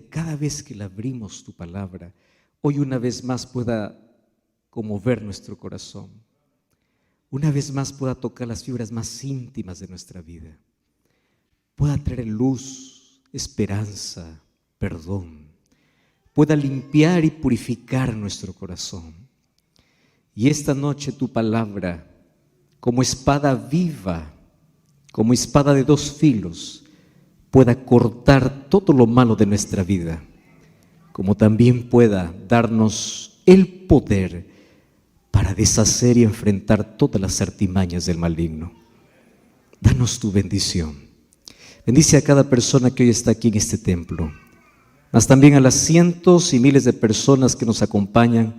cada vez que la abrimos tu palabra, hoy una vez más pueda conmover nuestro corazón, una vez más pueda tocar las fibras más íntimas de nuestra vida, pueda traer luz, esperanza, perdón, pueda limpiar y purificar nuestro corazón. Y esta noche tu palabra, como espada viva, como espada de dos filos, pueda cortar todo lo malo de nuestra vida, como también pueda darnos el poder para deshacer y enfrentar todas las artimañas del maligno. Danos tu bendición. Bendice a cada persona que hoy está aquí en este templo, mas también a las cientos y miles de personas que nos acompañan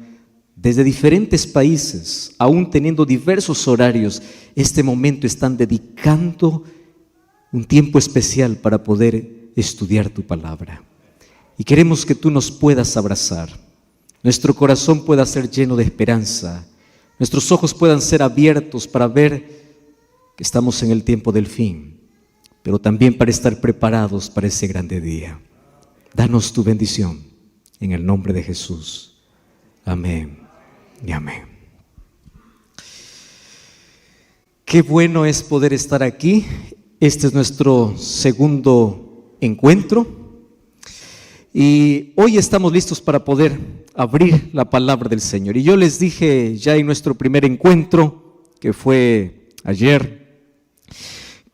desde diferentes países, aún teniendo diversos horarios. Este momento están dedicando un tiempo especial para poder estudiar tu palabra. Y queremos que tú nos puedas abrazar, nuestro corazón pueda ser lleno de esperanza, nuestros ojos puedan ser abiertos para ver que estamos en el tiempo del fin, pero también para estar preparados para ese grande día. Danos tu bendición en el nombre de Jesús. Amén y amén. Qué bueno es poder estar aquí. Este es nuestro segundo encuentro y hoy estamos listos para poder abrir la palabra del Señor. Y yo les dije ya en nuestro primer encuentro, que fue ayer,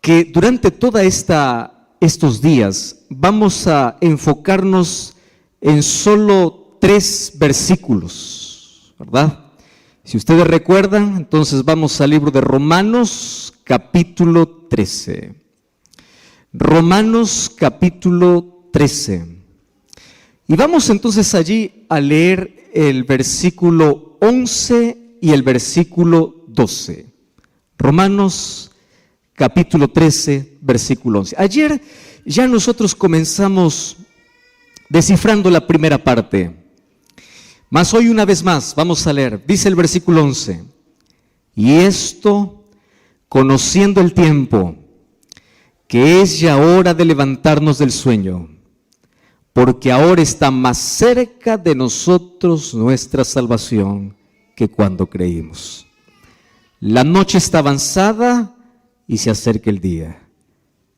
que durante toda estos días vamos a enfocarnos en solo 3 versículos, ¿verdad? Si ustedes recuerdan, entonces vamos al libro de Romanos, capítulo 13. Romanos, capítulo 13. Y vamos entonces allí a leer el versículo 11 y el versículo 12. Romanos, capítulo 13, versículo 11. Ayer ya nosotros comenzamos descifrando la primera parte. Mas hoy una vez más vamos a leer, dice el versículo 11, y esto, conociendo el tiempo, que es ya hora de levantarnos del sueño, porque ahora está más cerca de nosotros nuestra salvación que cuando creímos. La noche está avanzada y se acerca el día.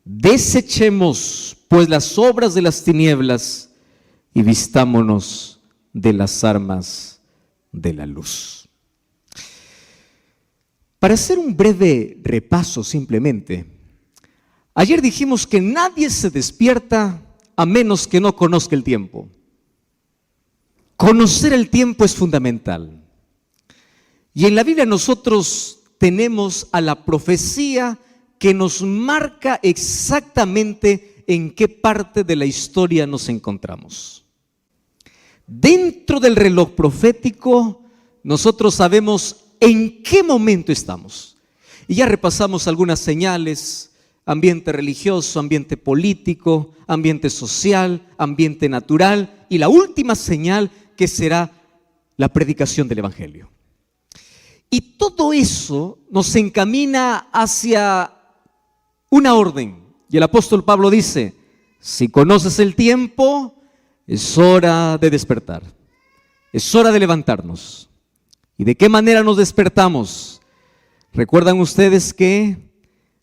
Desechemos pues las obras de las tinieblas y vistámonos de las armas de la luz. Para hacer un breve repaso simplemente, ayer dijimos que nadie se despierta a menos que no conozca el tiempo. Conocer el tiempo es fundamental. Y en la Biblia nosotros tenemos a la profecía que nos marca exactamente en qué parte de la historia nos encontramos. Dentro del reloj profético, nosotros sabemos en qué momento estamos. Y ya repasamos algunas señales: ambiente religioso, ambiente político, ambiente social, ambiente natural, y la última señal que será la predicación del Evangelio. Y todo eso nos encamina hacia una orden. Y el apóstol Pablo dice: si conoces el tiempo, es hora de despertar, es hora de levantarnos. ¿Y de qué manera nos despertamos? ¿Recuerdan ustedes que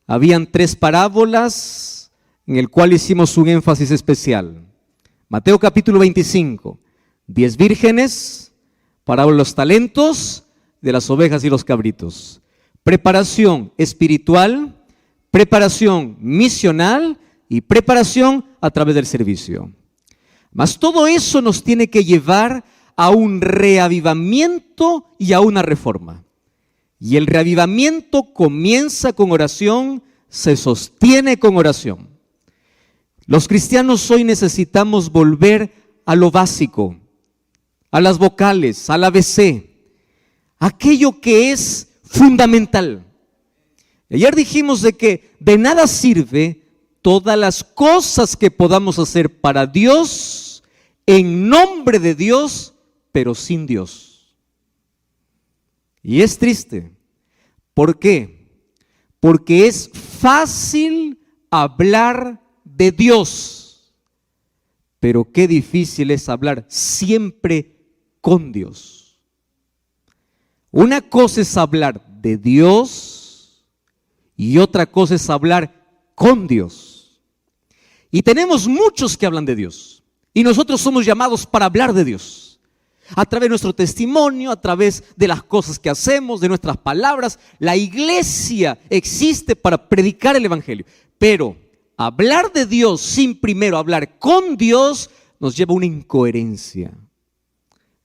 habían 3 parábolas en el cual hicimos un énfasis especial? Mateo capítulo 25, 10 vírgenes, parábola de los talentos, de las ovejas y los cabritos. Preparación espiritual, preparación misional y preparación a través del servicio. Mas todo eso nos tiene que llevar a un reavivamiento y a una reforma. Y el reavivamiento comienza con oración, se sostiene con oración. Los cristianos hoy necesitamos volver a lo básico, a las vocales, al ABC, aquello que es fundamental. Ayer dijimos de que de nada sirve todas las cosas que podamos hacer para Dios, en nombre de Dios, pero sin Dios. Y es triste. ¿Por qué? Porque es fácil hablar de Dios, pero qué difícil es hablar siempre con Dios. Una cosa es hablar de Dios y otra cosa es hablar con Dios. Y tenemos muchos que hablan de Dios y nosotros somos llamados para hablar de Dios. A través de nuestro testimonio, a través de las cosas que hacemos, de nuestras palabras. La iglesia existe para predicar el evangelio. Pero hablar de Dios sin primero hablar con Dios nos lleva a una incoherencia.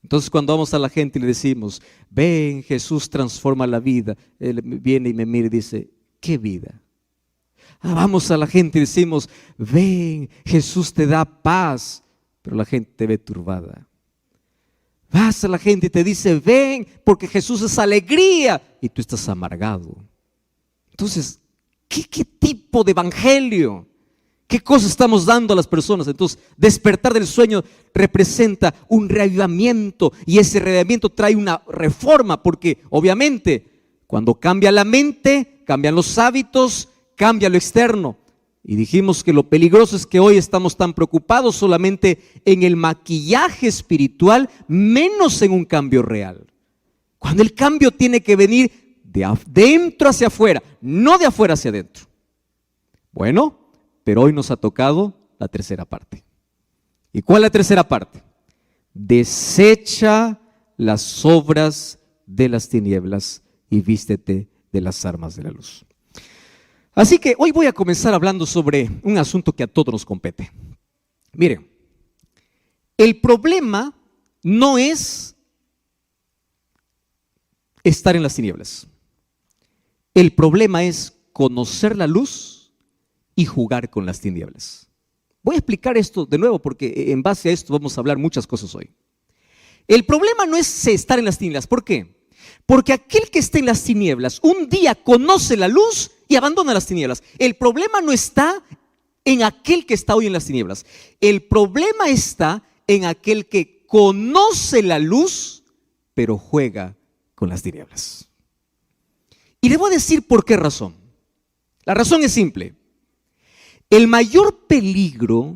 Entonces cuando vamos a la gente y le decimos, ven, Jesús transforma la vida, él viene y me mira y dice, ¿qué vida? Vamos a la gente y decimos, ven, Jesús te da paz, pero la gente te ve turbada. Vas a la gente y te dice, ven, porque Jesús es alegría, y tú estás amargado. Entonces, ¿qué tipo de evangelio? ¿Qué cosa estamos dando a las personas? Entonces, despertar del sueño representa un reavivamiento, y ese reavivamiento trae una reforma, porque obviamente cuando cambia la mente, cambian los hábitos, cambia lo externo. Y dijimos que lo peligroso es que hoy estamos tan preocupados solamente en el maquillaje espiritual, menos en un cambio real. Cuando el cambio tiene que venir de adentro hacia afuera, no de afuera hacia adentro. Bueno, pero hoy nos ha tocado la tercera parte. ¿Y cuál es la tercera parte? Desecha las obras de las tinieblas y vístete de las armas de la luz. Así que hoy voy a comenzar hablando sobre un asunto que a todos nos compete. Miren, el problema no es estar en las tinieblas. El problema es conocer la luz y jugar con las tinieblas. Voy a explicar esto de nuevo porque en base a esto vamos a hablar muchas cosas hoy. El problema no es estar en las tinieblas. ¿Por qué? Porque aquel que está en las tinieblas un día conoce la luz y abandona las tinieblas. El problema no está en aquel que está hoy en las tinieblas. El problema está en aquel que conoce la luz, pero juega con las tinieblas. Y le voy a decir por qué razón. La razón es simple. El mayor peligro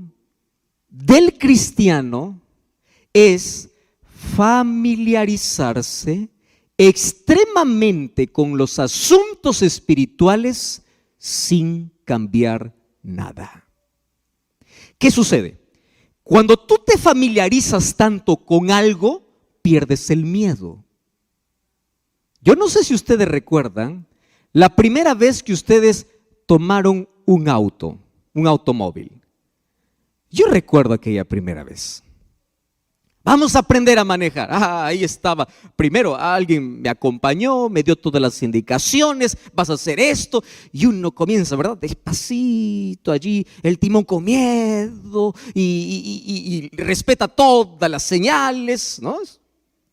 del cristiano es familiarizarse extremadamente con los asuntos espirituales sin cambiar nada. ¿Qué sucede? Cuando tú te familiarizas tanto con algo, pierdes el miedo. Yo no sé si ustedes recuerdan la primera vez que ustedes tomaron un automóvil. Yo recuerdo aquella primera vez. Vamos a aprender a manejar. Ahí estaba. Primero alguien me acompañó, me dio todas las indicaciones, vas a hacer esto. Y uno comienza, ¿verdad? Despacito allí, el timón con miedo y respeta todas las señales, ¿no?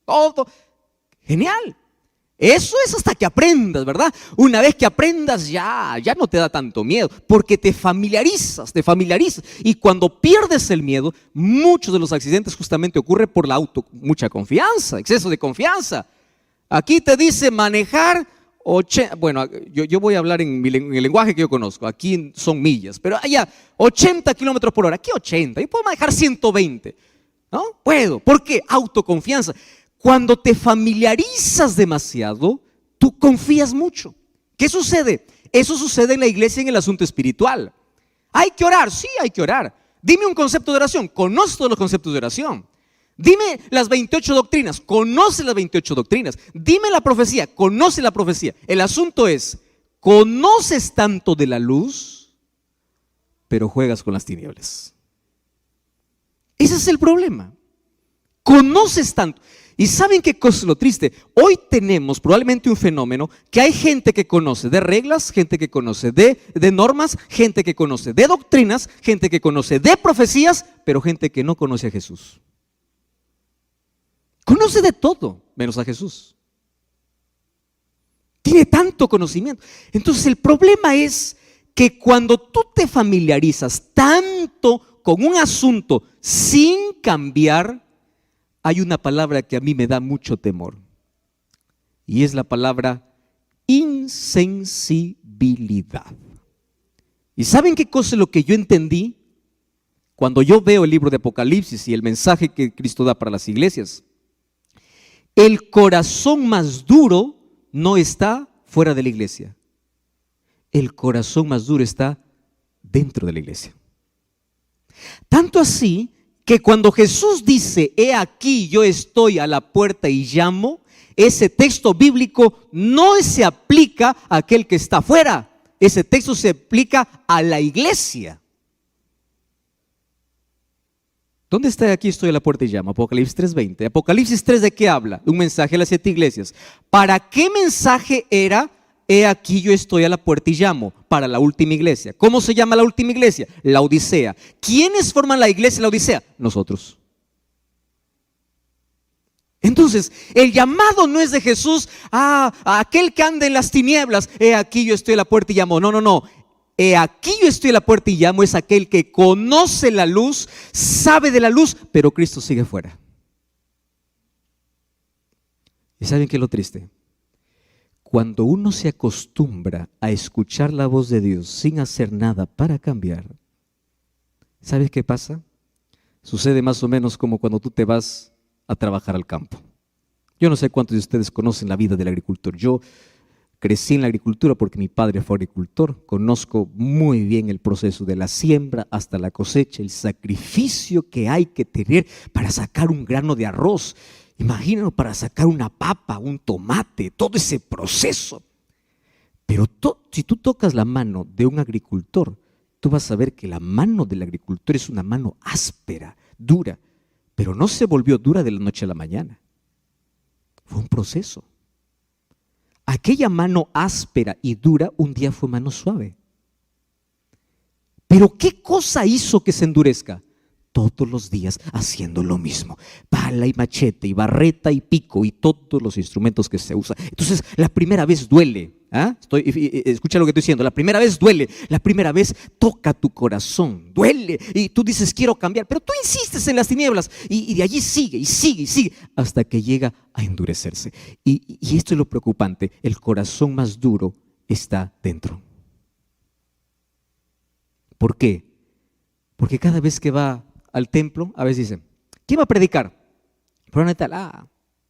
Todo. Genial. Eso es hasta que aprendas, ¿verdad? Una vez que aprendas ya no te da tanto miedo, porque te familiarizas. Y cuando pierdes el miedo, muchos de los accidentes justamente ocurren por mucha confianza, exceso de confianza. Aquí te dice manejar, bueno, yo voy a hablar en el lenguaje que yo conozco, aquí son millas, pero allá 80 kilómetros por hora, aquí 80, yo puedo manejar 120, ¿no? Puedo, ¿por qué? Autoconfianza. Cuando te familiarizas demasiado, tú confías mucho. ¿Qué sucede? Eso sucede en la iglesia en el asunto espiritual. ¿Hay que orar? Sí, hay que orar. Dime un concepto de oración. Conoce todos los conceptos de oración. Dime las 28 doctrinas. Conoce las 28 doctrinas. Dime la profecía. Conoce la profecía. El asunto es, conoces tanto de la luz, pero juegas con las tinieblas. Ese es el problema. Conoces tanto. ¿Y saben qué cosa es lo triste? Hoy tenemos probablemente un fenómeno que hay gente que conoce de reglas, gente que conoce de normas, gente que conoce de doctrinas, gente que conoce de profecías, pero gente que no conoce a Jesús. Conoce de todo, menos a Jesús. Tiene tanto conocimiento. Entonces el problema es que cuando tú te familiarizas tanto con un asunto sin cambiar, hay una palabra que a mí me da mucho temor y es la palabra insensibilidad. ¿Y saben qué cosa es lo que yo entendí? Cuando yo veo el libro de Apocalipsis y el mensaje que Cristo da para las iglesias, el corazón más duro no está fuera de la iglesia. El corazón más duro está dentro de la iglesia. Tanto así que cuando Jesús dice, he aquí yo estoy a la puerta y llamo, ese texto bíblico no se aplica a aquel que está afuera. Ese texto se aplica a la iglesia. ¿Dónde está? Aquí estoy a la puerta y llamo. Apocalipsis 3:20. Apocalipsis 3, ¿de qué habla? Un mensaje a las 7 iglesias. ¿Para qué mensaje era? He aquí yo estoy a la puerta y llamo. Para la última iglesia. ¿Cómo se llama la última iglesia? La Odisea. ¿Quiénes forman la iglesia de la Odisea? Nosotros. Entonces, el llamado no es de Jesús a aquel que anda en las tinieblas. He aquí yo estoy a la puerta y llamo. No, no, no. He aquí yo estoy a la puerta y llamo es aquel que conoce la luz, sabe de la luz, pero Cristo sigue fuera. ¿Y saben qué es lo triste? Cuando uno se acostumbra a escuchar la voz de Dios sin hacer nada para cambiar, ¿sabes qué pasa? Sucede más o menos como cuando tú te vas a trabajar al campo. Yo no sé cuántos de ustedes conocen la vida del agricultor. Yo crecí en la agricultura porque mi padre fue agricultor. Conozco muy bien el proceso de la siembra hasta la cosecha, el sacrificio que hay que tener para sacar un grano de arroz. Imagínalo, para sacar una papa, un tomate, todo ese proceso. Pero si tú tocas la mano de un agricultor, tú vas a ver que la mano del agricultor es una mano áspera, dura, pero no se volvió dura de la noche a la mañana. Fue un proceso. Aquella mano áspera y dura un día fue mano suave. Pero ¿qué cosa hizo que se endurezca? Todos los días haciendo lo mismo. Pala y machete y barreta y pico y todos los instrumentos que se usan. Entonces la primera vez duele. Escucha lo que estoy diciendo. La primera vez duele. La primera vez toca tu corazón. Duele. Y tú dices quiero cambiar. Pero tú insistes en las tinieblas. Y de allí sigue y sigue y sigue. Hasta que llega a endurecerse. Y esto es lo preocupante. El corazón más duro está dentro. ¿Por qué? Porque cada vez que va al templo, a veces dice, ¿quién va a predicar? Fulano de tal.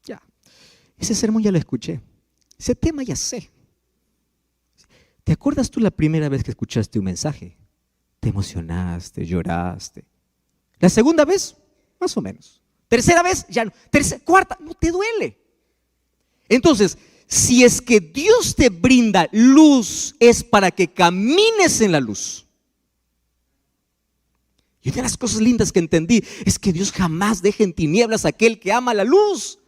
Ya. Ese sermón ya lo escuché. Ese tema ya sé. ¿Te acuerdas tú la primera vez que escuchaste un mensaje? Te emocionaste, lloraste. La segunda vez, más o menos. Tercera vez, ya no. Cuarta, no te duele. Entonces, si es que Dios te brinda luz, es para que camines en la luz. Y una de las cosas lindas que entendí es que Dios jamás deja en tinieblas a aquel que ama la luz.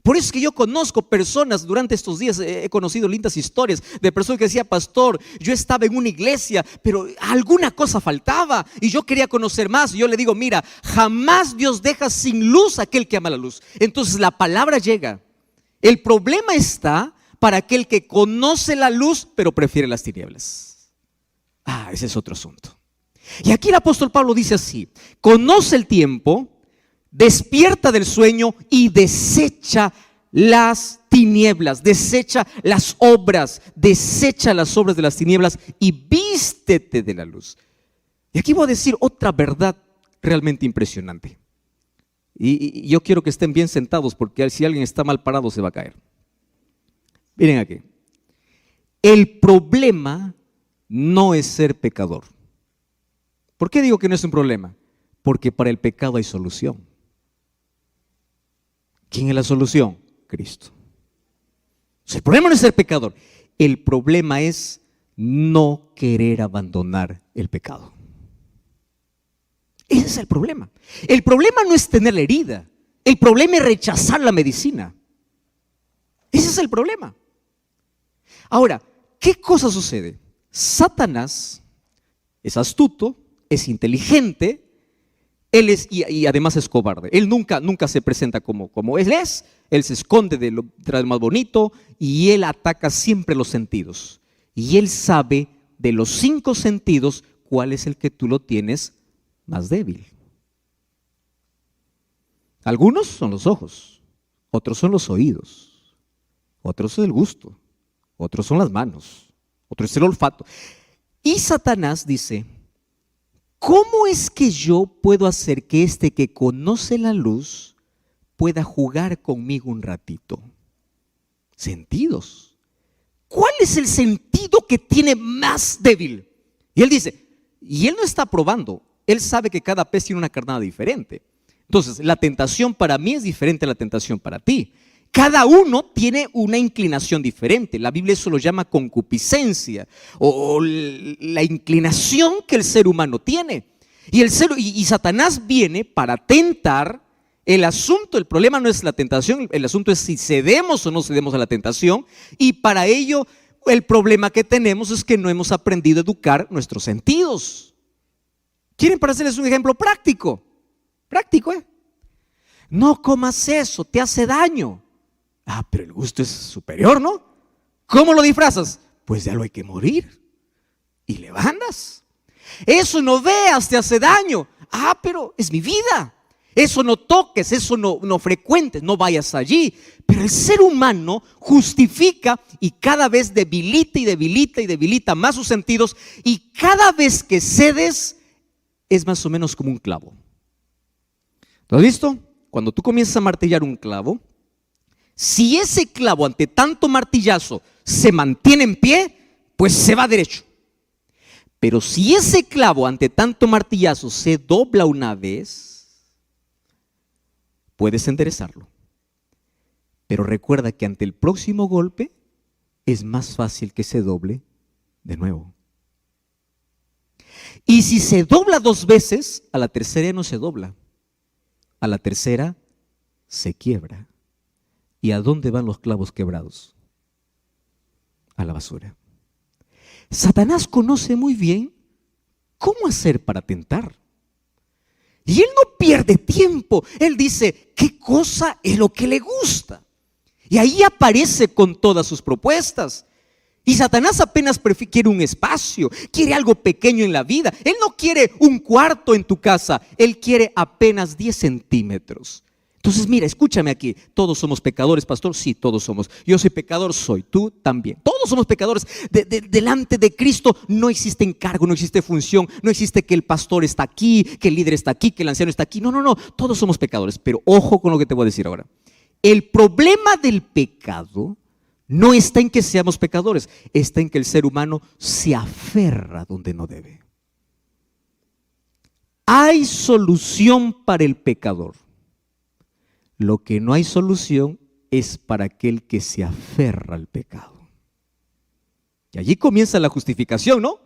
Por eso es que yo conozco personas, durante estos días he conocido lindas historias de personas que decían, pastor, yo estaba en una iglesia, pero alguna cosa faltaba y yo quería conocer más. Y yo le digo, mira, jamás Dios deja sin luz a aquel que ama la luz. Entonces la palabra llega. El problema está para aquel que conoce la luz, pero prefiere las tinieblas. Ese es otro asunto. Y aquí el apóstol Pablo dice así, conoce el tiempo, despierta del sueño y desecha las tinieblas, desecha las obras de las tinieblas y vístete de la luz. Y aquí voy a decir otra verdad realmente impresionante. Y yo quiero que estén bien sentados porque si alguien está mal parado se va a caer. Miren aquí. El problema no es ser pecador. ¿Por qué digo que no es un problema? Porque para el pecado hay solución. ¿Quién es la solución? Cristo. El problema no es ser pecador. El problema es no querer abandonar el pecado. Ese es el problema. El problema no es tener la herida. El problema es rechazar la medicina. Ese es el problema. Ahora, ¿qué cosa sucede? Satanás es astuto, es inteligente, y además es cobarde. Él nunca se presenta como él es. Él se esconde de lo más bonito y él ataca siempre los sentidos. Y él sabe de los 5 sentidos cuál es el que tú lo tienes más débil. Algunos son los ojos, otros son los oídos, otros es el gusto, otros son las manos, otros es el olfato. Y Satanás dice, ¿cómo es que yo puedo hacer que este que conoce la luz pueda jugar conmigo un ratito? Sentidos. ¿Cuál es el sentido que tiene más débil? Y él dice, y él no está probando, él sabe que cada pez tiene una carnada diferente. Entonces, la tentación para mí es diferente a la tentación para ti. Cada uno tiene una inclinación diferente. La Biblia eso lo llama concupiscencia o la inclinación que el ser humano tiene. Y Satanás viene para tentar. El asunto, el problema no es la tentación, el asunto es si cedemos o no cedemos a la tentación. Y para ello el problema que tenemos es que no hemos aprendido a educar nuestros sentidos. ¿Quieren para hacerles un ejemplo práctico? Práctico, ¿eh? No comas eso, te hace daño. Ah, pero el gusto es superior, ¿no? ¿Cómo lo disfrazas? Pues ya lo hay que morir. Y le bandas. Eso no veas, te hace daño. Ah, pero es mi vida. Eso no toques, eso no frecuentes, no vayas allí. Pero el ser humano justifica y cada vez debilita y debilita y debilita más sus sentidos. Y cada vez que cedes es más o menos como un clavo. ¿Lo has visto? Cuando tú comienzas a martillar un clavo, si ese clavo ante tanto martillazo se mantiene en pie, pues se va derecho. Pero si ese clavo ante tanto martillazo se dobla una vez, puedes enderezarlo. Pero recuerda que ante el próximo golpe es más fácil que se doble de nuevo. Y si se dobla 2 veces, a la tercera ya no se dobla. A la tercera se quiebra. ¿Y a dónde van los clavos quebrados? A la basura. Satanás conoce muy bien cómo hacer para tentar. Y él no pierde tiempo. Él dice, ¿qué cosa es lo que le gusta? Y ahí aparece con todas sus propuestas. Y Satanás apenas quiere un espacio, quiere algo pequeño en la vida. Él no quiere un cuarto en tu casa, él quiere apenas 10 centímetros. Entonces mira, escúchame aquí, todos somos pecadores, pastor, sí, todos somos. Yo soy pecador, soy, tú también. Todos somos pecadores. Delante de Cristo no existe encargo, no existe función, no existe que el pastor está aquí, que el líder está aquí, que el anciano está aquí. No, todos somos pecadores. Pero ojo con lo que te voy a decir ahora. El problema del pecado no está en que seamos pecadores, está en que el ser humano se aferra donde no debe. Hay solución para el pecador. Lo que no hay solución es para aquel que se aferra al pecado. Y allí comienza la justificación, ¿no?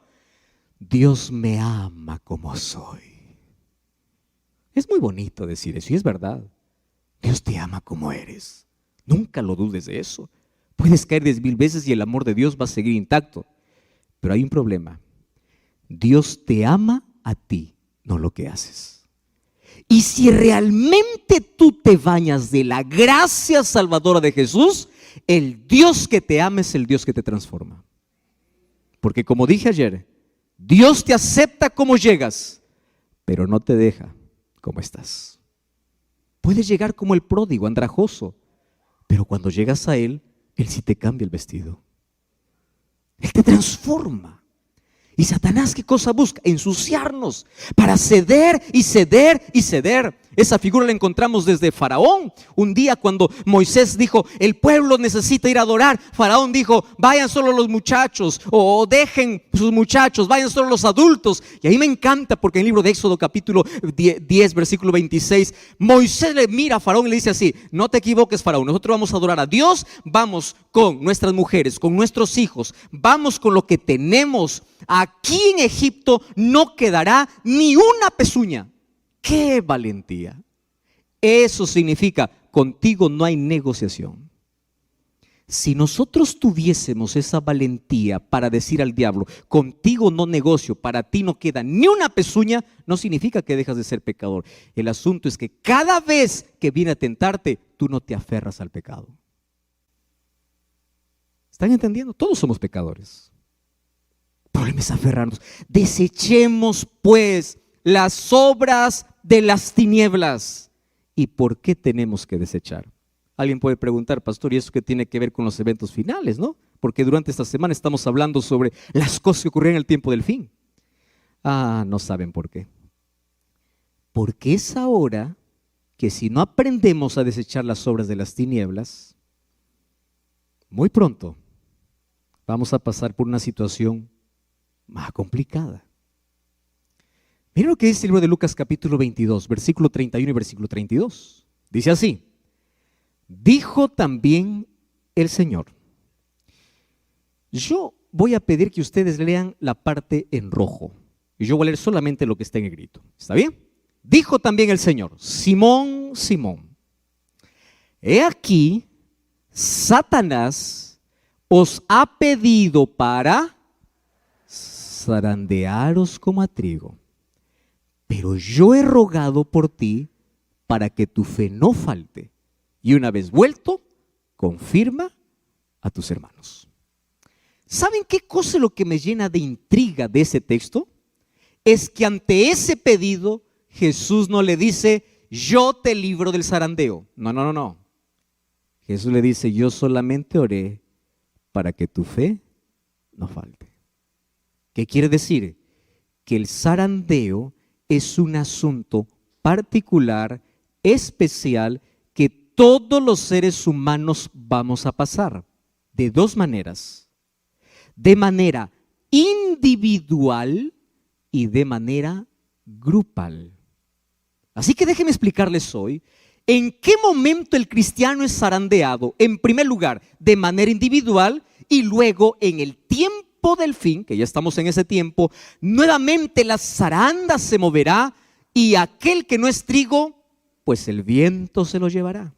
Dios me ama como soy. Es muy bonito decir eso y es verdad. Dios te ama como eres. Nunca lo dudes de eso. Puedes caer 10,000 veces y el amor de Dios va a seguir intacto. Pero hay un problema. Dios te ama a ti, no lo que haces. Y si realmente tú te bañas de la gracia salvadora de Jesús, el Dios que te ama es el Dios que te transforma. Porque como dije ayer, Dios te acepta como llegas, pero no te deja como estás. Puedes llegar como el pródigo, andrajoso, pero cuando llegas a Él sí te cambia el vestido. Él te transforma. Y Satanás, ¿qué cosa busca? Ensuciarnos para ceder y ceder y ceder. Esa figura la encontramos desde Faraón. Un día cuando Moisés dijo, el pueblo necesita ir a adorar, Faraón dijo, vayan solo los muchachos, o dejen sus muchachos, vayan solo los adultos. Y ahí me encanta porque en el libro de Éxodo capítulo 10 versículo 26, Moisés le mira a Faraón y le dice así, no te equivoques, Faraón, nosotros vamos a adorar a Dios, vamos con nuestras mujeres, con nuestros hijos, vamos con lo que tenemos. Aquí en Egipto no quedará ni una pezuña. ¡Qué valentía! Eso significa, contigo no hay negociación. Si nosotros tuviésemos esa valentía para decir al diablo, contigo no negocio, para ti no queda ni una pezuña, no significa que dejas de ser pecador. El asunto es que cada vez que viene a tentarte, tú no te aferras al pecado. ¿Están entendiendo? Todos somos pecadores. El problema es aferrarnos. Desechemos pues las obras de las tinieblas. ¿Y por qué tenemos que desechar? Alguien puede preguntar, pastor, ¿y eso qué tiene que ver con los eventos finales, no? Porque durante esta semana estamos hablando sobre las cosas que ocurrieron en el tiempo del fin. No saben por qué. Porque es ahora que si no aprendemos a desechar las obras de las tinieblas, muy pronto vamos a pasar por una situación más complicada. Miren lo que dice el libro de Lucas capítulo 22, versículo 31 y versículo 32. Dice así: dijo también el Señor. Yo voy a pedir que ustedes lean la parte en rojo y yo voy a leer solamente lo que está en negrito. ¿Está bien? Dijo también el Señor: Simón, Simón, he aquí, Satanás os ha pedido para zarandearos como a trigo, pero yo he rogado por ti para que tu fe no falte, y una vez vuelto, confirma a tus hermanos. ¿Saben qué cosa es lo que me llena de intriga de ese texto? Es que ante ese pedido Jesús no le dice: yo te libro del zarandeo. No. Jesús le dice: yo solamente oré para que tu fe no falte. ¿Qué quiere decir? Que el zarandeo es un asunto particular, especial, que todos los seres humanos vamos a pasar de dos maneras: de manera individual y de manera grupal. Así que déjenme explicarles hoy en qué momento el cristiano es zarandeado. En primer lugar, de manera individual, y luego en el tiempo del fin, que ya estamos en ese tiempo, nuevamente la zaranda se moverá y aquel que no es trigo, pues el viento se lo llevará.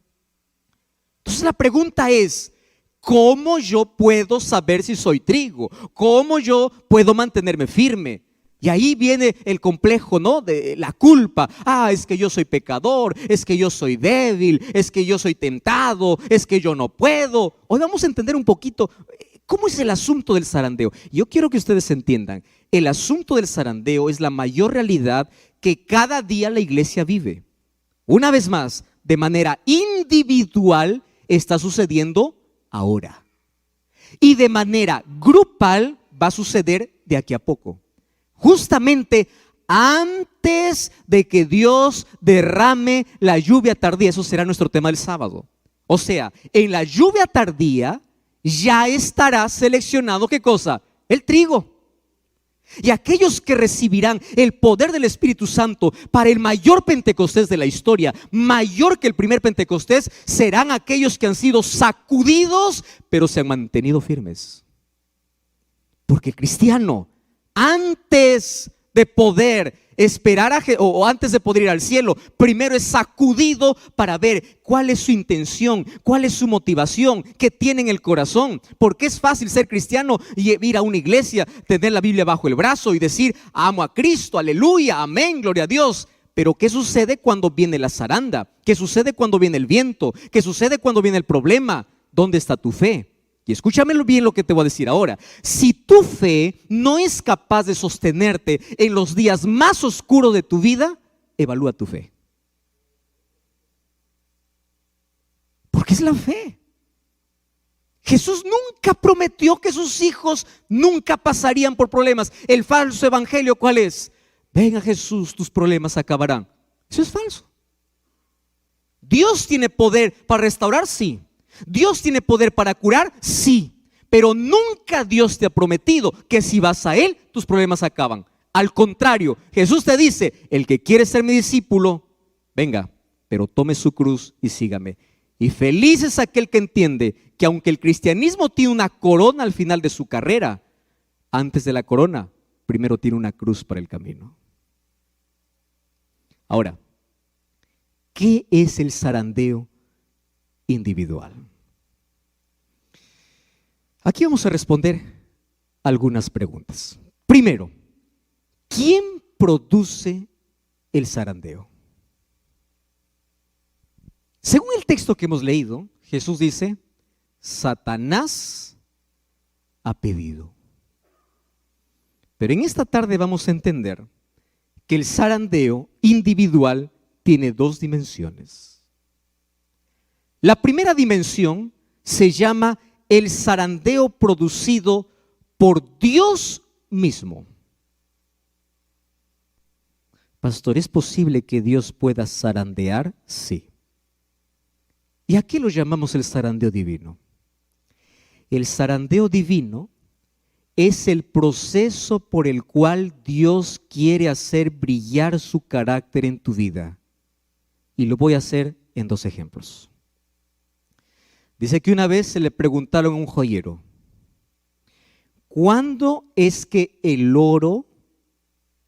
Entonces la pregunta es: ¿cómo yo puedo saber si soy trigo? ¿Cómo yo puedo mantenerme firme? Y ahí viene el complejo, ¿no? De la culpa. Es que yo soy pecador, es que yo soy débil, es que yo soy tentado, es que yo no puedo. Hoy vamos a entender un poquito cómo es el asunto del zarandeo. Yo quiero que ustedes entiendan, el asunto del zarandeo es la mayor realidad que cada día la iglesia vive. Una vez más, de manera individual está sucediendo ahora. Y de manera grupal va a suceder de aquí a poco. Justamente antes de que Dios derrame la lluvia tardía. Eso será nuestro tema del sábado. O sea, en la lluvia tardía ya estará seleccionado, ¿qué cosa? El trigo. Y aquellos que recibirán el poder del Espíritu Santo para el mayor Pentecostés de la historia, mayor que el primer Pentecostés, serán aquellos que han sido sacudidos, pero se han mantenido firmes. Porque el cristiano, antes de poder esperar o antes de poder ir al cielo, primero es sacudido para ver cuál es su intención, cuál es su motivación, qué tiene en el corazón. Porque es fácil ser cristiano y ir a una iglesia, tener la Biblia bajo el brazo y decir: amo a Cristo, aleluya, amén, gloria a Dios. Pero ¿qué sucede cuando viene la zaranda? ¿Qué sucede cuando viene el viento? ¿Qué sucede cuando viene el problema? ¿Dónde está tu fe? Y escúchame bien lo que te voy a decir ahora. Si tu fe no es capaz de sostenerte en los días más oscuros de tu vida, evalúa tu fe. Porque es la fe. Jesús nunca prometió que sus hijos nunca pasarían por problemas. El falso evangelio, ¿cuál es? Ven a Jesús, tus problemas acabarán. Eso es falso. Dios tiene poder para restaurar, sí. Dios tiene poder para curar, sí. Pero nunca Dios te ha prometido que si vas a Él, tus problemas acaban. Al contrario, Jesús te dice: el que quiere ser mi discípulo, venga, pero tome su cruz y sígame. Y feliz es aquel que entiende que aunque el cristianismo tiene una corona al final de su carrera, antes de la corona, primero tiene una cruz para el camino. Ahora, ¿qué es el zarandeo individual? Aquí vamos a responder algunas preguntas. Primero, ¿quién produce el zarandeo? Según el texto que hemos leído, Jesús dice: Satanás ha pedido. Pero en esta tarde vamos a entender que el zarandeo individual tiene dos dimensiones. La primera dimensión se llama el zarandeo producido por Dios mismo. Pastor, ¿es posible que Dios pueda zarandear? Sí. ¿Y a qué lo llamamos el zarandeo divino? El zarandeo divino es el proceso por el cual Dios quiere hacer brillar su carácter en tu vida. Y lo voy a hacer en 2 ejemplos. Dice que una vez se le preguntaron a un joyero, ¿cuándo es que el oro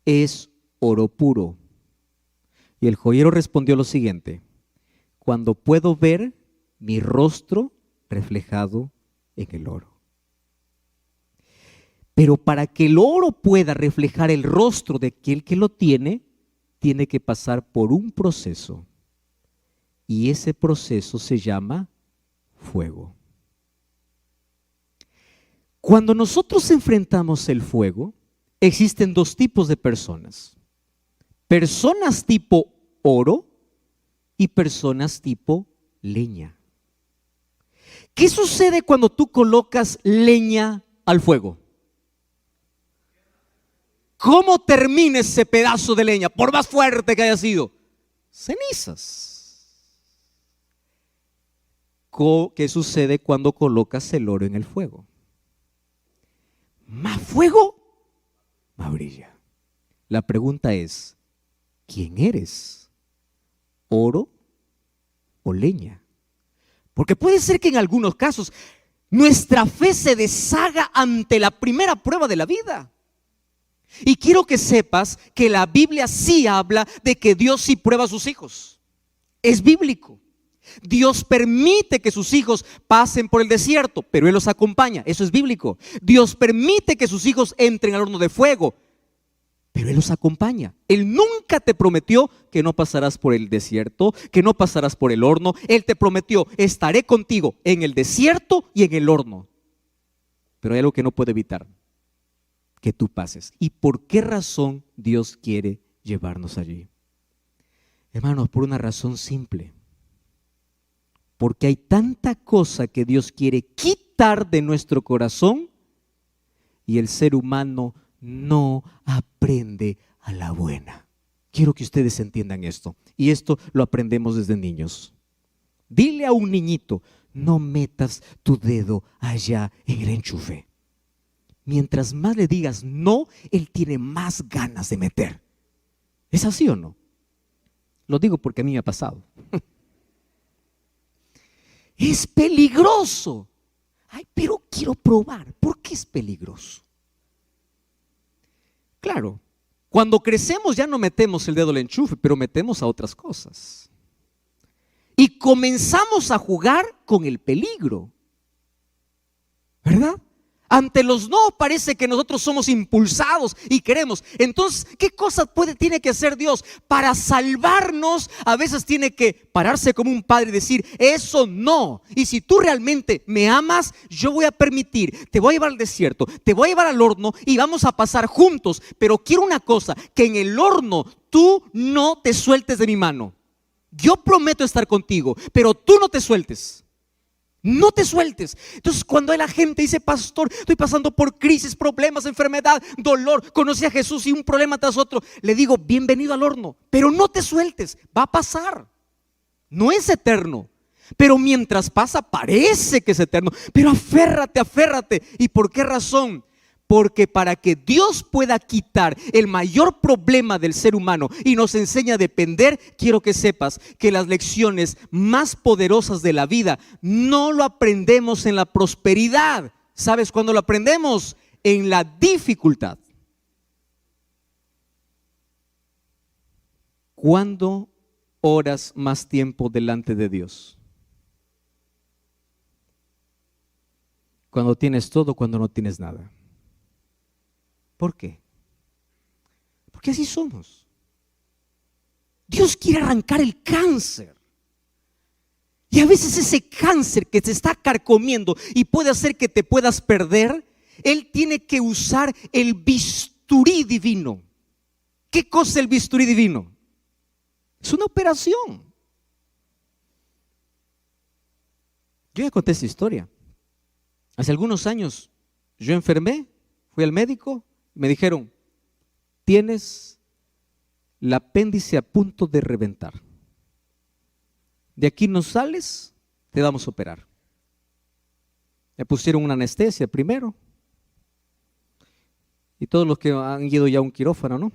es oro puro? Y el joyero respondió lo siguiente: cuando puedo ver mi rostro reflejado en el oro. Pero para que el oro pueda reflejar el rostro de aquel que lo tiene que pasar por un proceso. Y ese proceso se llama fuego. Cuando nosotros enfrentamos el fuego, existen 2 tipos de personas. Personas tipo oro y personas tipo leña. ¿Qué sucede cuando tú colocas leña al fuego? ¿Cómo termina ese pedazo de leña? Por más fuerte que haya sido, cenizas. ¿Qué sucede cuando colocas el oro en el fuego? Más fuego, más brilla. La pregunta es, ¿quién eres? ¿Oro o leña? Porque puede ser que en algunos casos nuestra fe se deshaga ante la primera prueba de la vida. Y quiero que sepas que la Biblia sí habla de que Dios sí prueba a sus hijos. Es bíblico. Dios permite que sus hijos pasen por el desierto, pero Él los acompaña. Eso es bíblico. Dios permite que sus hijos entren al horno de fuego, pero Él los acompaña. Él nunca te prometió que no pasarás por el desierto, que no pasarás por el horno. Él te prometió: estaré contigo en el desierto y en el horno. Pero hay algo que no puede evitar: que tú pases. ¿Y por qué razón Dios quiere llevarnos allí? Hermanos, por una razón simple. Porque hay tanta cosa que Dios quiere quitar de nuestro corazón y el ser humano no aprende a la buena. Quiero que ustedes entiendan esto, y esto lo aprendemos desde niños. Dile a un niñito: no metas tu dedo allá en el enchufe. Mientras más le digas no, él tiene más ganas de meter. ¿Es así o no? Lo digo porque a mí me ha pasado. Es peligroso. Ay, pero quiero probar. ¿Por qué es peligroso? Claro, cuando crecemos ya no metemos el dedo al enchufe, pero metemos a otras cosas. Y comenzamos a jugar con el peligro, ¿verdad? Ante los no parece que nosotros somos impulsados y queremos. Entonces, ¿qué cosa tiene que hacer Dios? Para salvarnos, a veces tiene que pararse como un padre y decir: eso no. Y si tú realmente me amas, yo voy a permitir, te voy a llevar al desierto, te voy a llevar al horno y vamos a pasar juntos. Pero quiero una cosa: que en el horno tú no te sueltes de mi mano. Yo prometo estar contigo, pero tú no te sueltes. No te sueltes. Entonces, cuando la gente dice: pastor, estoy pasando por crisis, problemas, enfermedad, dolor, conocí a Jesús y un problema tras otro, le digo: bienvenido al horno, pero no te sueltes, va a pasar. No es eterno, pero mientras pasa parece que es eterno. Pero aférrate, aférrate. ¿Y por qué razón? Porque para que Dios pueda quitar el mayor problema del ser humano y nos enseñe a depender, quiero que sepas que las lecciones más poderosas de la vida no lo aprendemos en la prosperidad. ¿Sabes cuándo lo aprendemos? En la dificultad. ¿Cuándo oras más tiempo delante de Dios? Cuando tienes todo, cuando no tienes nada. ¿Por qué? Porque así somos. Dios quiere arrancar el cáncer. Y a veces ese cáncer que te está carcomiendo y puede hacer que te puedas perder, Él tiene que usar el bisturí divino. ¿Qué cosa es el bisturí divino? Es una operación. Yo ya conté esta historia. Hace algunos años yo enfermé, fui al médico. Me dijeron: tienes el apéndice a punto de reventar. De aquí no sales, te vamos a operar. Me pusieron una anestesia primero. Y todos los que han ido ya a un quirófano, ¿no?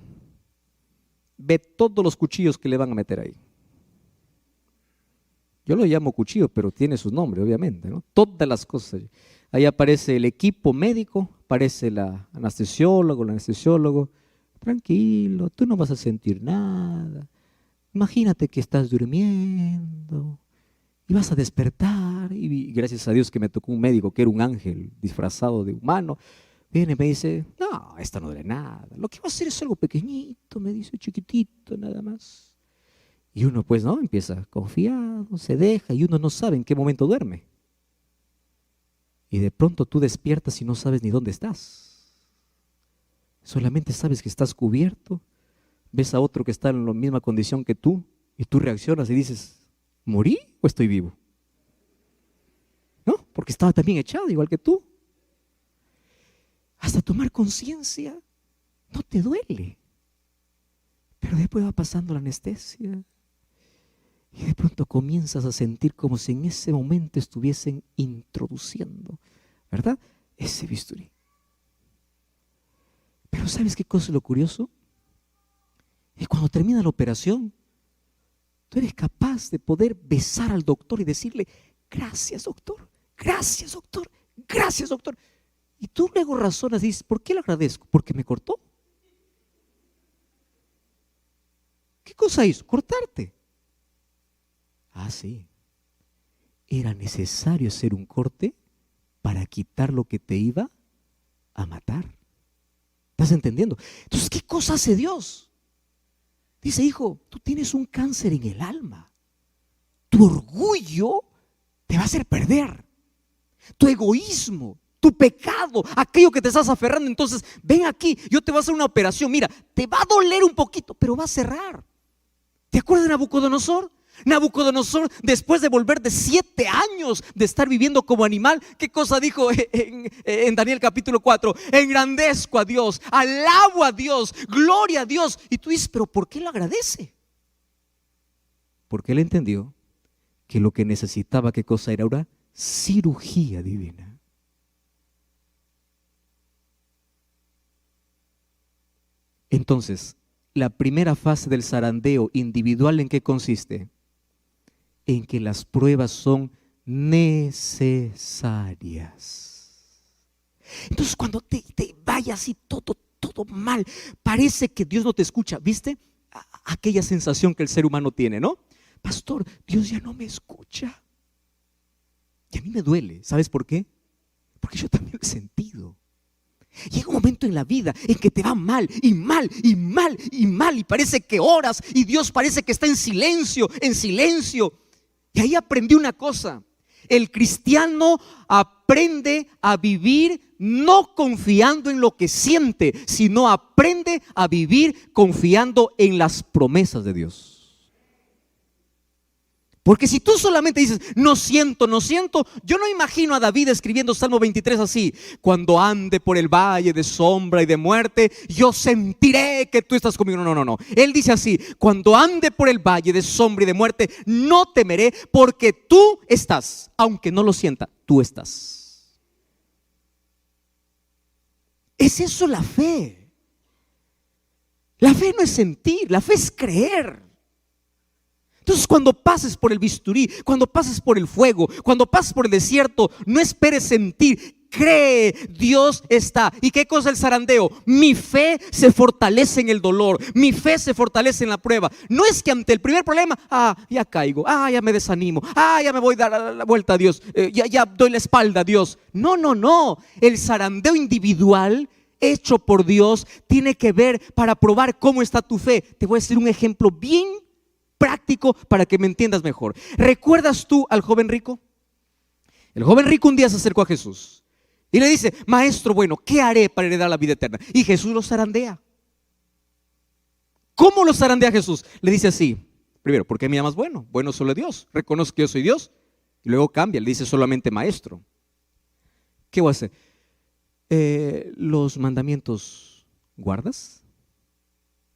Ve todos los cuchillos que le van a meter ahí. Yo lo llamo cuchillo, pero tiene su nombre, obviamente, ¿no? Todas las cosas. Ahí aparece el equipo médico, aparece la anestesiólogo, el anestesiólogo. Tranquilo, tú no vas a sentir nada. Imagínate que estás durmiendo y vas a despertar. Y gracias a Dios que me tocó un médico que era un ángel disfrazado de humano. Viene y me dice, no, esta no duele nada. Lo que va a hacer es algo pequeñito, me dice, chiquitito, nada más. Y uno pues no, empieza confiado, se deja y uno no sabe en qué momento duerme. Y de pronto tú despiertas y no sabes ni dónde estás. Solamente sabes que estás cubierto, ves a otro que está en la misma condición que tú y tú reaccionas y dices, ¿morí o estoy vivo? ¿No? Porque estaba también echado igual que tú. Hasta tomar conciencia no te duele. Pero después va pasando la anestesia. Y de pronto comienzas a sentir como si en ese momento estuviesen introduciendo, ¿verdad? Ese bisturí. Pero ¿sabes qué cosa es lo curioso? Es cuando termina la operación, tú eres capaz de poder besar al doctor y decirle, gracias doctor, gracias doctor, gracias doctor. Y tú luego razonas y dices, ¿por qué le agradezco? Porque me cortó. ¿Qué cosa hizo? Cortarte. Ah, sí. Era necesario hacer un corte para quitar lo que te iba a matar. ¿Estás entendiendo? Entonces, ¿qué cosa hace Dios? Dice, hijo, tú tienes un cáncer en el alma. Tu orgullo te va a hacer perder. Tu egoísmo, tu pecado, aquello que te estás aferrando. Entonces, ven aquí, yo te voy a hacer una operación. Mira, te va a doler un poquito, pero va a cerrar. ¿Te acuerdas de Nabucodonosor? Nabucodonosor, después de volver de 7 años de estar viviendo como animal, ¿qué cosa dijo en Daniel capítulo 4? Engrandezco a Dios, alabo a Dios, gloria a Dios. Y tú dices, ¿pero por qué lo agradece? Porque él entendió que lo que necesitaba, ¿qué cosa era? Una cirugía divina. Entonces, la primera fase del zarandeo individual, ¿en qué consiste? En que las pruebas son necesarias. Entonces cuando te vaya así todo mal, parece que Dios no te escucha. ¿Viste? Aquella sensación que el ser humano tiene, ¿no? Pastor, Dios ya no me escucha. Y a mí me duele. ¿Sabes por qué? Porque yo también lo he sentido. Llega un momento en la vida en que te va mal y mal y mal y mal y parece que oras y Dios parece que está en silencio, en silencio. Y ahí aprendí una cosa: el cristiano aprende a vivir no confiando en lo que siente, sino aprende a vivir confiando en las promesas de Dios. Porque si tú solamente dices, no siento, yo no imagino a David escribiendo Salmo 23 así: cuando ande por el valle de sombra y de muerte, yo sentiré que tú estás conmigo. No. Él dice así: cuando ande por el valle de sombra y de muerte, no temeré, porque tú estás. Aunque no lo sienta, tú estás. ¿Es eso la fe? La fe no es sentir, la fe es creer. Entonces cuando pases por el bisturí, cuando pases por el fuego, cuando pases por el desierto, no esperes sentir, cree, Dios está. ¿Y qué cosa es el zarandeo? Mi fe se fortalece en el dolor, mi fe se fortalece en la prueba. No es que ante el primer problema, ya caigo, ya me desanimo, ya me voy a dar la vuelta a Dios, ya doy la espalda a Dios. No, el zarandeo individual hecho por Dios tiene que ver para probar cómo está tu fe. Te voy a hacer un ejemplo bien práctico para que me entiendas mejor. ¿Recuerdas tú al joven rico? El joven rico un día se acercó a Jesús y le dice: maestro bueno, ¿qué haré para heredar la vida eterna? Y Jesús lo zarandea. ¿Cómo lo zarandea Jesús? Le dice así: primero, ¿por qué me llamas bueno? Bueno solo Dios, reconozco que yo soy Dios. Y luego cambia, le dice solamente maestro. ¿Qué voy a hacer? ¿Los mandamientos guardas?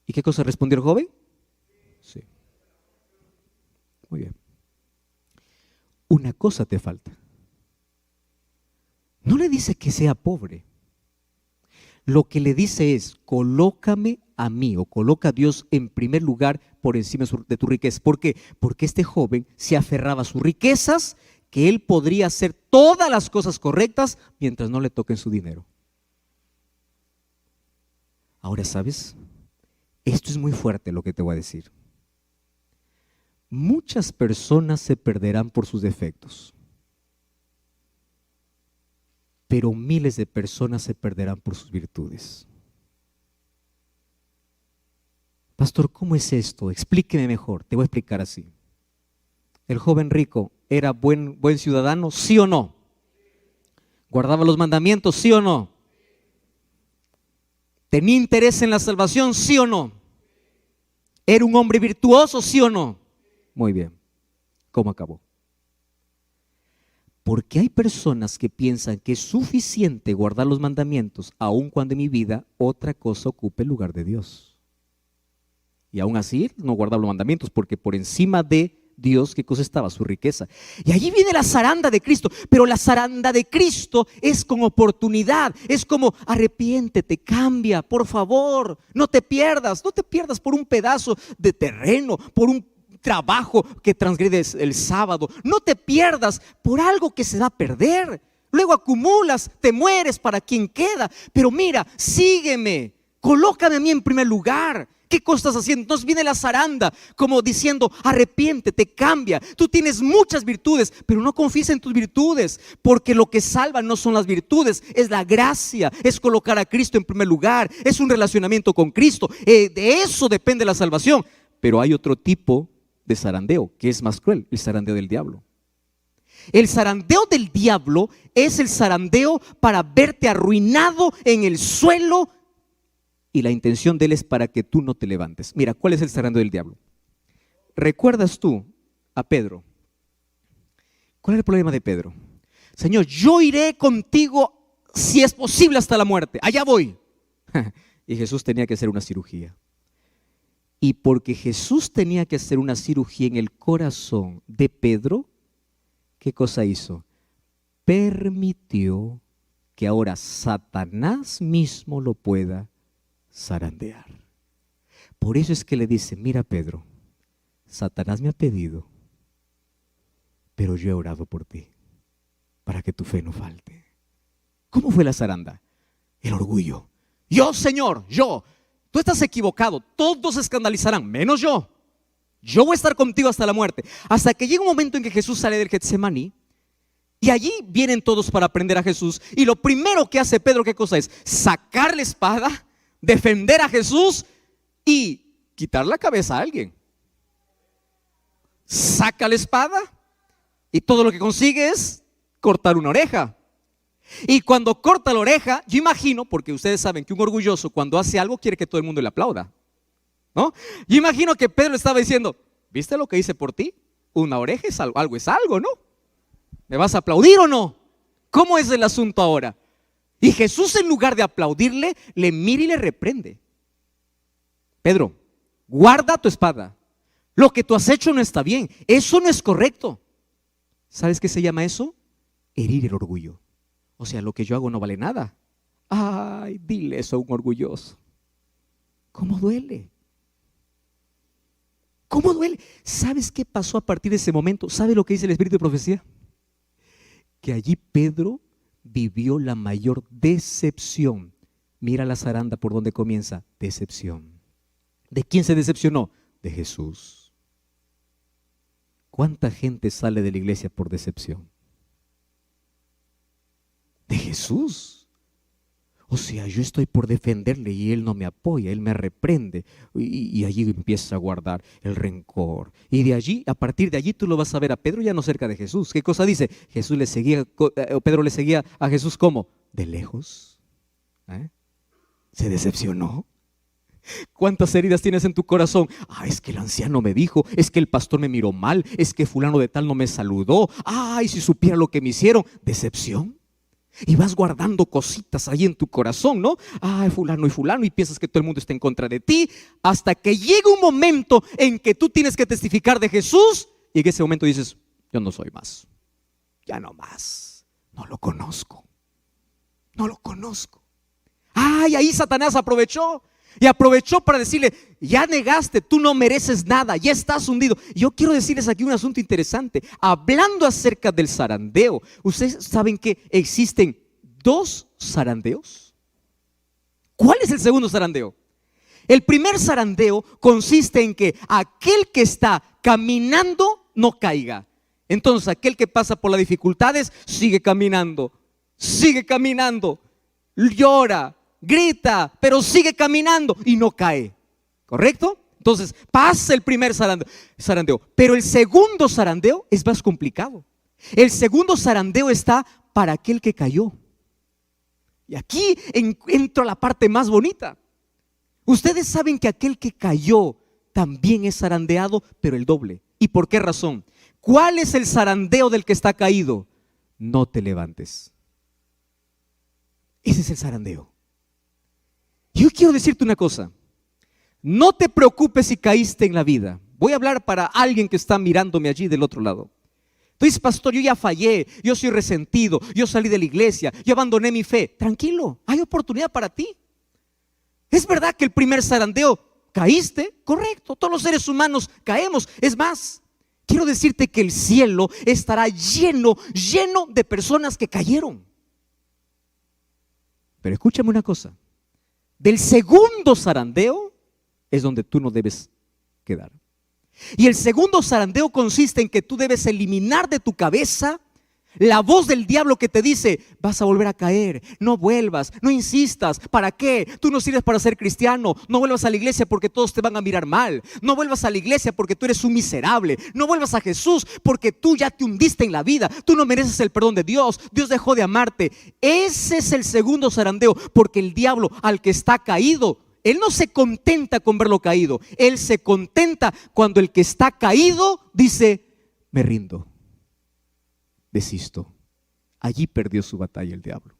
¿Y qué cosa respondió el joven? Muy bien. Una cosa te falta. No le dice que sea pobre. Lo que le dice es, colócame a mí, o coloca a Dios en primer lugar por encima de tu riqueza. ¿Por qué? Porque este joven se aferraba a sus riquezas, que él podría hacer todas las cosas correctas mientras no le toquen su dinero. Ahora, ¿sabes? Esto es muy fuerte lo que te voy a decir. Muchas personas se perderán por sus defectos, pero miles de personas se perderán por sus virtudes. Pastor, ¿cómo es esto? Explíqueme mejor. Te voy a explicar así. ¿El joven rico era buen ciudadano? ¿Sí o no? ¿Guardaba los mandamientos? ¿Sí o no? ¿Tenía interés en la salvación? ¿Sí o no? ¿Era un hombre virtuoso? ¿Sí o no? Muy bien. ¿Cómo acabó? Porque hay personas que piensan que es suficiente guardar los mandamientos, aun cuando en mi vida otra cosa ocupe el lugar de Dios. Y aún así no guardaba los mandamientos, porque por encima de Dios, ¿qué cosa estaba? Su riqueza. Y allí viene la zaranda de Cristo. Pero la zaranda de Cristo es con oportunidad. Es como, arrepiéntete, cambia, por favor. No te pierdas por un pedazo de terreno, por un trabajo que transgredes el sábado. No te pierdas por algo que se va a perder. Luego acumulas, te mueres para quien queda. Pero mira, sígueme, colócame a mí en primer lugar. ¿Qué cosa estás haciendo? Entonces viene la zaranda como diciendo, arrepiéntete, cambia. Tú tienes muchas virtudes, pero no confíes en tus virtudes, porque lo que salva no son las virtudes, es la gracia, es colocar a Cristo en primer lugar, es un relacionamiento con Cristo. De eso depende la salvación. Pero hay otro tipo de zarandeo que es más cruel, el zarandeo del diablo. El zarandeo del diablo es el zarandeo para verte arruinado en el suelo. Y la intención de él es para que tú no te levantes. Mira, ¿cuál es el zarandeo del diablo? ¿Recuerdas tú a Pedro? ¿Cuál es el problema de Pedro? Señor, yo iré contigo si es posible hasta la muerte. Allá voy. Y Jesús tenía que hacer una cirugía. Y porque Jesús tenía que hacer una cirugía en el corazón de Pedro, ¿qué cosa hizo? Permitió que ahora Satanás mismo lo pueda zarandear. Por eso es que le dice, mira Pedro, Satanás me ha pedido, pero yo he orado por ti, para que tu fe no falte. ¿Cómo fue la zaranda? El orgullo. Yo, Señor, yo. Tú estás equivocado, todos se escandalizarán, menos yo. Yo voy a estar contigo hasta la muerte. Hasta que llega un momento en que Jesús sale del Getsemaní, y allí vienen todos para prender a Jesús. Y lo primero que hace Pedro, ¿qué cosa es? Sacar la espada, defender a Jesús y quitar la cabeza a alguien. Saca la espada y todo lo que consigue es cortar una oreja. Y cuando corta la oreja, yo imagino, porque ustedes saben que un orgulloso cuando hace algo quiere que todo el mundo le aplauda, ¿no? Yo imagino que Pedro estaba diciendo, ¿viste lo que hice por ti? Una oreja es algo, algo es algo, ¿no? ¿Me vas a aplaudir o no? ¿Cómo es el asunto ahora? Y Jesús, en lugar de aplaudirle, le mira y le reprende. Pedro, guarda tu espada. Lo que tú has hecho no está bien. Eso no es correcto. ¿Sabes qué se llama eso? Herir el orgullo. O sea, lo que yo hago no vale nada. Ay, dile eso a un orgulloso. ¿Cómo duele? ¿Cómo duele? ¿Sabes qué pasó a partir de ese momento? ¿Sabe lo que dice el Espíritu de Profecía? Que allí Pedro vivió la mayor decepción. Mira la zaranda por donde comienza. Decepción. ¿De quién se decepcionó? De Jesús. ¿Cuánta gente sale de la iglesia por decepción? De Jesús. O sea, yo estoy por defenderle y él no me apoya, él me reprende y allí empieza a guardar el rencor. Y de allí, a partir de allí tú lo vas a ver a Pedro ya no cerca de Jesús. ¿Qué cosa dice? Pedro le seguía a Jesús ¿cómo? De lejos. Se decepcionó. ¿Cuántas heridas tienes en tu corazón? Es que el anciano me dijo, es que el pastor me miró mal, es que fulano de tal no me saludó. Si supiera lo que me hicieron. Decepción. Y vas guardando cositas ahí en tu corazón, ¿no? Fulano y fulano, y piensas que todo el mundo está en contra de ti, hasta que llega un momento en que tú tienes que testificar de Jesús y en ese momento dices, yo no soy más, ya no más, no lo conozco, no lo conozco. Ay, ahí Satanás aprovechó. Y aprovechó para decirle, ya negaste, tú no mereces nada, ya estás hundido. Yo quiero decirles aquí un asunto interesante. Hablando acerca del zarandeo, ¿ustedes saben que existen 2 zarandeos? ¿Cuál es el segundo zarandeo? El primer zarandeo consiste en que aquel que está caminando no caiga. Entonces aquel que pasa por las dificultades sigue caminando, llora, grita, pero sigue caminando y no cae. ¿Correcto? Entonces pasa el primer zarandeo. Pero el segundo zarandeo es más complicado. El segundo zarandeo está para aquel que cayó. Y aquí entra la parte más bonita. Ustedes saben que aquel que cayó también es zarandeado, pero el doble. ¿Y por qué razón? ¿Cuál es el zarandeo del que está caído? No te levantes. Ese es el zarandeo. Yo quiero decirte una cosa, no te preocupes si caíste en la vida. Voy a hablar para alguien que está mirándome allí del otro lado. Tú dices, pastor, yo ya fallé, yo soy resentido, yo salí de la iglesia, yo abandoné mi fe. Tranquilo, hay oportunidad para ti. Es verdad que el primer zarandeo caíste, correcto, todos los seres humanos caemos. Es más, quiero decirte que el cielo estará lleno de personas que cayeron. Pero escúchame una cosa. Del segundo zarandeo es donde tú no debes quedar. Y el segundo zarandeo consiste en que tú debes eliminar de tu cabeza la voz del diablo que te dice, vas a volver a caer, no vuelvas, no insistas, ¿para qué? Tú no sirves para ser cristiano, no vuelvas a la iglesia porque todos te van a mirar mal, no vuelvas a la iglesia porque tú eres un miserable, no vuelvas a Jesús porque tú ya te hundiste en la vida, tú no mereces el perdón de Dios, Dios dejó de amarte. Ese es el segundo zarandeo, porque el diablo al que está caído, él no se contenta con verlo caído, él se contenta cuando el que está caído dice, me rindo, desisto. Allí perdió su batalla el diablo,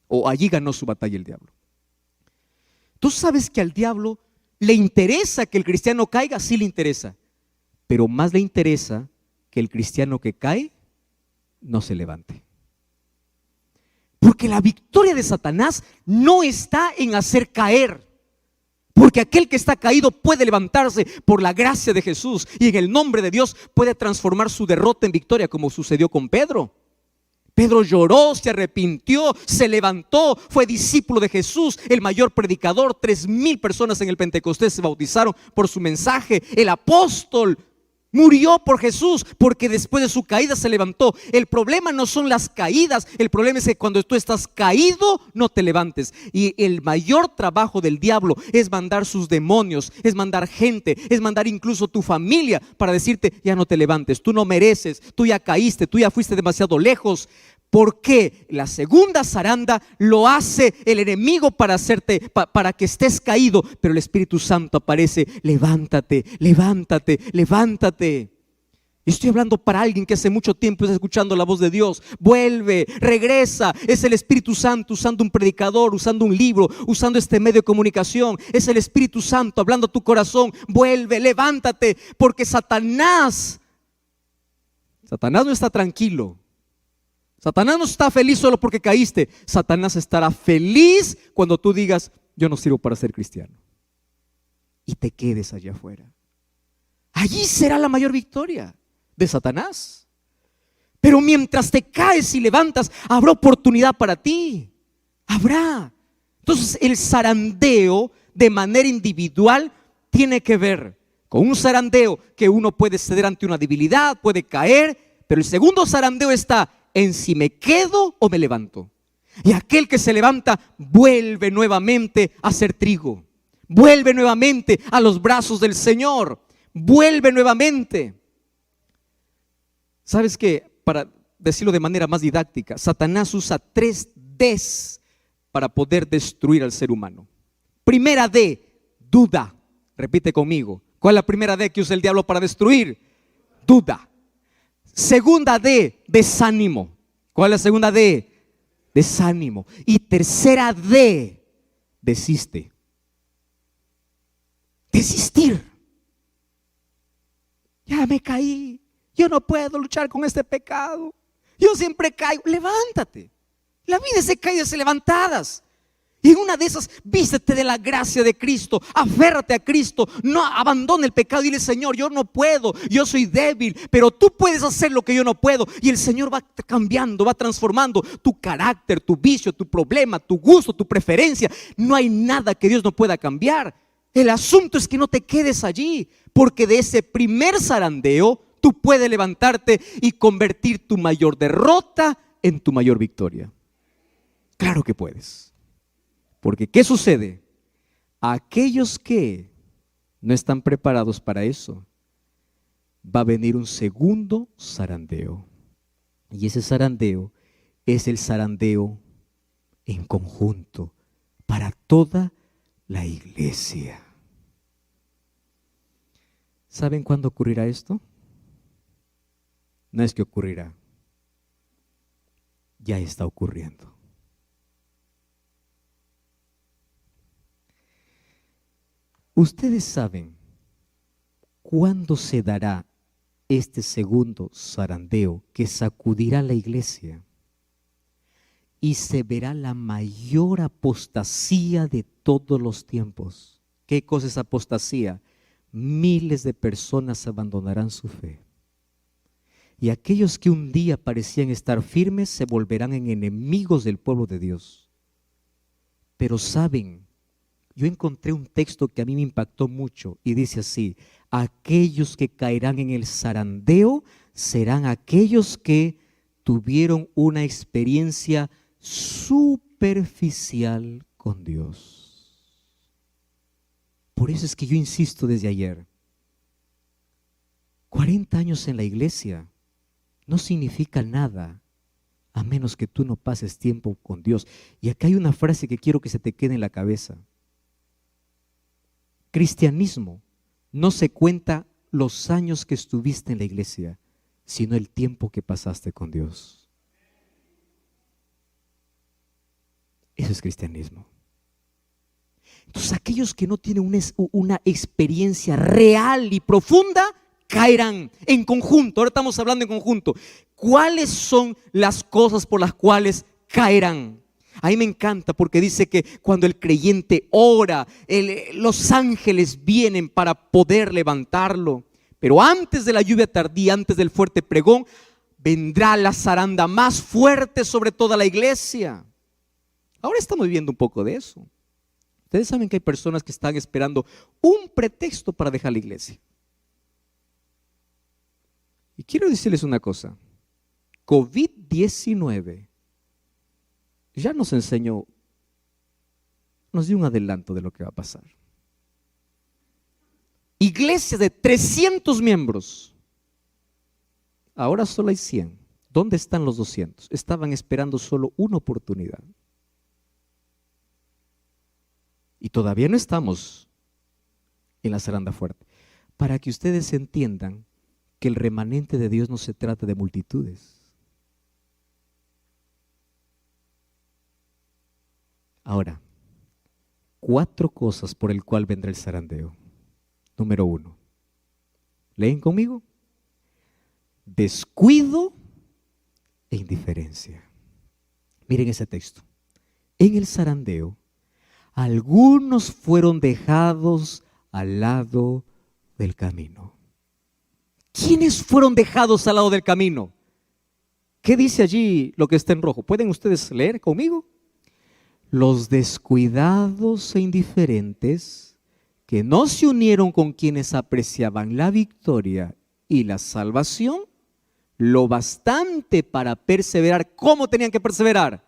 o allí ganó su batalla el diablo. Tú sabes que al diablo le interesa que el cristiano caiga, sí le interesa, pero más le interesa que el cristiano que cae no se levante. Porque la victoria de Satanás no está en hacer caer. Porque aquel que está caído puede levantarse por la gracia de Jesús y en el nombre de Dios puede transformar su derrota en victoria, como sucedió con Pedro. Pedro lloró, se arrepintió, se levantó, fue discípulo de Jesús, el mayor predicador. 3,000 personas en el Pentecostés se bautizaron por su mensaje. El apóstol murió por Jesús porque después de su caída se levantó. El problema no son las caídas, el problema es que cuando tú estás caído no te levantes. Y el mayor trabajo del diablo es mandar sus demonios, es mandar gente, es mandar incluso tu familia para decirte, ya no te levantes, tú no mereces, tú ya caíste, tú ya fuiste demasiado lejos. Porque la segunda zaranda lo hace el enemigo para hacerte, para que estés caído, pero el Espíritu Santo aparece, levántate, levántate, levántate. Estoy hablando para alguien que hace mucho tiempo está escuchando la voz de Dios. Vuelve, regresa. Es el Espíritu Santo usando un predicador, usando un libro, usando este medio de comunicación. Es el Espíritu Santo hablando a tu corazón. Vuelve, levántate, porque Satanás no está tranquilo. Satanás no está feliz solo porque caíste. Satanás estará feliz cuando tú digas, yo no sirvo para ser cristiano, y te quedes allá afuera. Allí será la mayor victoria de Satanás. Pero mientras te caes y levantas, habrá oportunidad para ti. Habrá. Entonces el zarandeo de manera individual tiene que ver con un zarandeo que uno puede ceder ante una debilidad, puede caer, pero el segundo zarandeo está en si me quedo o me levanto. Y aquel que se levanta vuelve nuevamente a ser trigo, vuelve nuevamente a los brazos del Señor, vuelve nuevamente. ¿Sabes qué? Para decirlo de manera más didáctica, Satanás usa 3 Ds para poder destruir al ser humano. Primera D, duda. Repite conmigo. ¿Cuál es la primera D que usa el diablo para destruir? Duda. Segunda D, desánimo. ¿Cuál es la segunda D? Desánimo. Y tercera D, desiste. Desistir. Ya me caí, yo no puedo luchar con este pecado, yo siempre caigo. Levántate. La vida es de caídas y levantadas. Y en una de esas, vístete de la gracia de Cristo, aférrate a Cristo, no abandone el pecado y dile: Señor, yo no puedo, yo soy débil, pero tú puedes hacer lo que yo no puedo. Y el Señor va cambiando, va transformando tu carácter, tu vicio, tu problema, tu gusto, tu preferencia. No hay nada que Dios no pueda cambiar. El asunto es que no te quedes allí, porque de ese primer zarandeo tú puedes levantarte y convertir tu mayor derrota en tu mayor victoria. Claro que puedes. Porque ¿qué sucede? Aquellos que no están preparados para eso, va a venir un segundo zarandeo. Y ese zarandeo es el zarandeo en conjunto para toda la iglesia. ¿Saben cuándo ocurrirá esto? No es que ocurrirá, ya está ocurriendo. ¿Ustedes saben cuándo se dará este segundo zarandeo que sacudirá la iglesia? Y se verá la mayor apostasía de todos los tiempos. ¿Qué cosa es apostasía? Miles de personas abandonarán su fe. Y aquellos que un día parecían estar firmes se volverán en enemigos del pueblo de Dios. Pero saben, yo encontré un texto que a mí me impactó mucho y dice así: aquellos que caerán en el zarandeo serán aquellos que tuvieron una experiencia superficial con Dios. Por eso es que yo insisto desde ayer, 40 años en la iglesia no significa nada a menos que tú no pases tiempo con Dios. Y acá hay una frase que quiero que se te quede en la cabeza. Cristianismo no se cuenta los años que estuviste en la iglesia, sino el tiempo que pasaste con Dios. Eso es cristianismo. Entonces, aquellos que no tienen una experiencia real y profunda caerán en conjunto. Ahora estamos hablando en conjunto. ¿Cuáles son las cosas por las cuales caerán? A mí me encanta porque dice que cuando el creyente ora, los ángeles vienen para poder levantarlo. Pero antes de la lluvia tardía, antes del fuerte pregón, vendrá la zaranda más fuerte sobre toda la iglesia. Ahora estamos viviendo un poco de eso. Ustedes saben que hay personas que están esperando un pretexto para dejar la iglesia. Y quiero decirles una cosa. COVID-19 ya nos enseñó, nos dio un adelanto de lo que va a pasar. Iglesia de 300 miembros, ahora solo hay 100. ¿Dónde están los 200? Estaban esperando solo una oportunidad. Y todavía no estamos en la zaranda fuerte. Para que ustedes entiendan que el remanente de Dios no se trata de multitudes. Ahora, 4 cosas por el cual vendrá el zarandeo. Número 1. ¿Leen conmigo? Descuido e indiferencia. Miren ese texto. En el zarandeo, algunos fueron dejados al lado del camino. ¿Quiénes fueron dejados al lado del camino? ¿Qué dice allí lo que está en rojo? ¿Pueden ustedes leer conmigo? Los descuidados e indiferentes que no se unieron con quienes apreciaban la victoria y la salvación, lo bastante para perseverar. ¿Cómo tenían que perseverar?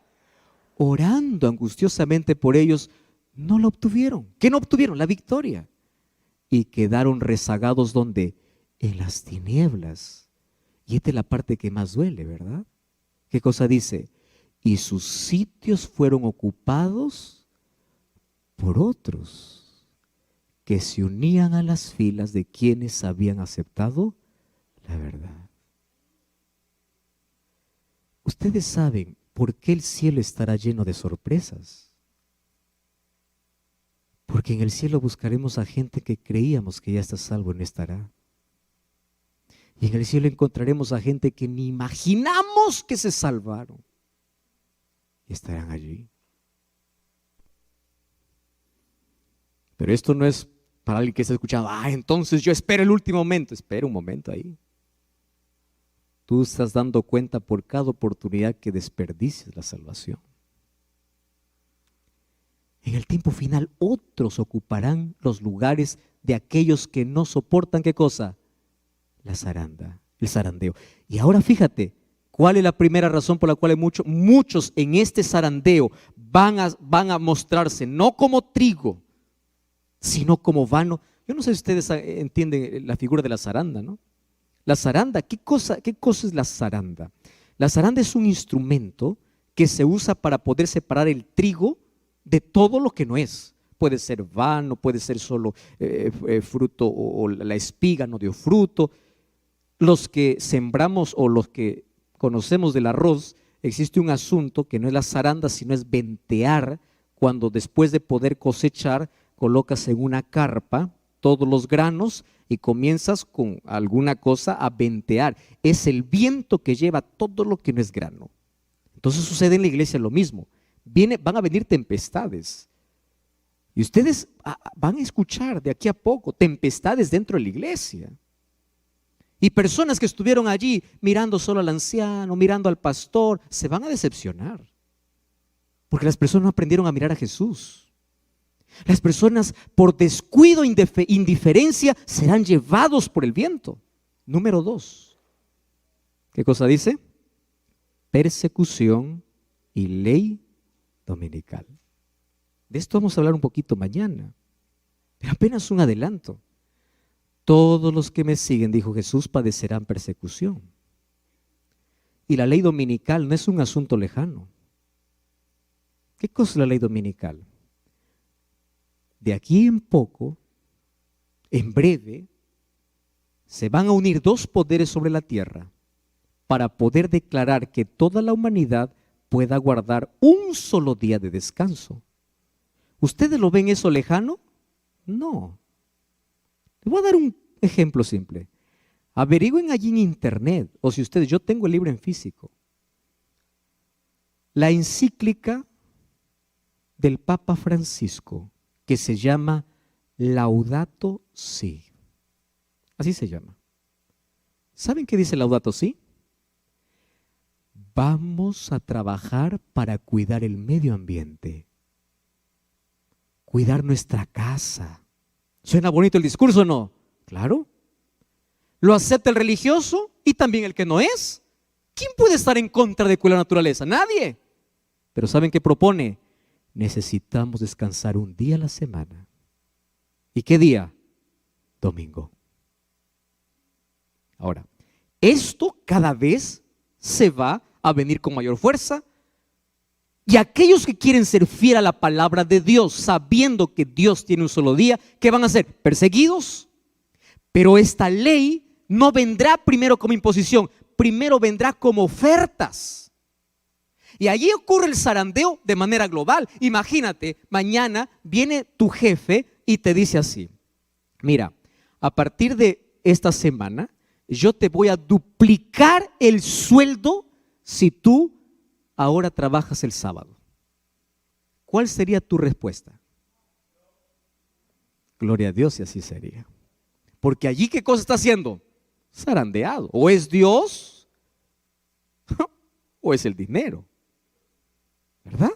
Orando angustiosamente por ellos, no lo obtuvieron. ¿Qué no obtuvieron? La victoria. Y quedaron rezagados, ¿dónde? En las tinieblas. Y esta es la parte que más duele, ¿verdad? ¿Qué cosa dice? Y sus sitios fueron ocupados por otros que se unían a las filas de quienes habían aceptado la verdad. Ustedes saben por qué el cielo estará lleno de sorpresas. Porque en el cielo buscaremos a gente que creíamos que ya está salvo y no estará. Y en el cielo encontraremos a gente que ni imaginamos que se salvaron. Y estarán allí. Pero esto no es para alguien que está escuchando, entonces yo espero el último momento. Espera un momento ahí. Tú estás dando cuenta por cada oportunidad que desperdicies la salvación. En el tiempo final, otros ocuparán los lugares de aquellos que no soportan, ¿qué cosa? La zaranda, el zarandeo. Y ahora fíjate, ¿cuál es la primera razón por la cual muchos en este zarandeo van a mostrarse no como trigo, sino como vano? Yo no sé si ustedes entienden la figura de la zaranda, ¿no? La zaranda, ¿qué cosa es la zaranda? La zaranda es un instrumento que se usa para poder separar el trigo de todo lo que no es. Puede ser vano, puede ser solo fruto o la espiga no dio fruto. Los que sembramos o los que conocemos del arroz, existe un asunto que no es la zaranda, sino es ventear, cuando después de poder cosechar, colocas en una carpa todos los granos y comienzas con alguna cosa a ventear. Es el viento que lleva todo lo que no es grano. Entonces sucede en la iglesia lo mismo. Van a venir tempestades. Y ustedes van a escuchar de aquí a poco tempestades dentro de la iglesia. Y personas que estuvieron allí mirando solo al anciano, mirando al pastor, se van a decepcionar. Porque las personas no aprendieron a mirar a Jesús. Las personas por descuido, indiferencia, serán llevados por el viento. Número 2. ¿Qué cosa dice? Persecución y ley dominical. De esto vamos a hablar un poquito mañana, pero apenas un adelanto. Todos los que me siguen, dijo Jesús, padecerán persecución. Y la ley dominical no es un asunto lejano. ¿Qué cosa es la ley dominical? De aquí en poco, en breve, se van a unir 2 poderes sobre la tierra para poder declarar que toda la humanidad pueda guardar un solo día de descanso. ¿Ustedes lo ven eso lejano? No. Les voy a dar un ejemplo simple. Averigüen allí en internet, o si ustedes, yo tengo el libro en físico, la encíclica del Papa Francisco, que se llama Laudato Si. Así se llama. ¿Saben qué dice Laudato Si? Vamos a trabajar para cuidar el medio ambiente, cuidar nuestra casa. ¿Suena bonito el discurso o no? Claro. Lo acepta el religioso y también el que no es. ¿Quién puede estar en contra de cuidar la naturaleza? Nadie. Pero ¿saben qué propone? Necesitamos descansar un día a la semana. ¿Y qué día? Domingo. Ahora, esto cada vez se va a venir con mayor fuerza. Y aquellos que quieren ser fieles a la palabra de Dios, sabiendo que Dios tiene un solo día, ¿qué van a hacer? Perseguidos. Pero esta ley no vendrá primero como imposición, primero vendrá como ofertas. Y allí ocurre el zarandeo de manera global. Imagínate, mañana viene tu jefe y te dice así: mira, a partir de esta semana yo te voy a duplicar el sueldo si tú ahora trabajas el sábado. ¿Cuál sería tu respuesta? Gloria a Dios, y así sería. Porque allí, ¿qué cosa está haciendo? Zarandeado. O es Dios o es el dinero, ¿verdad?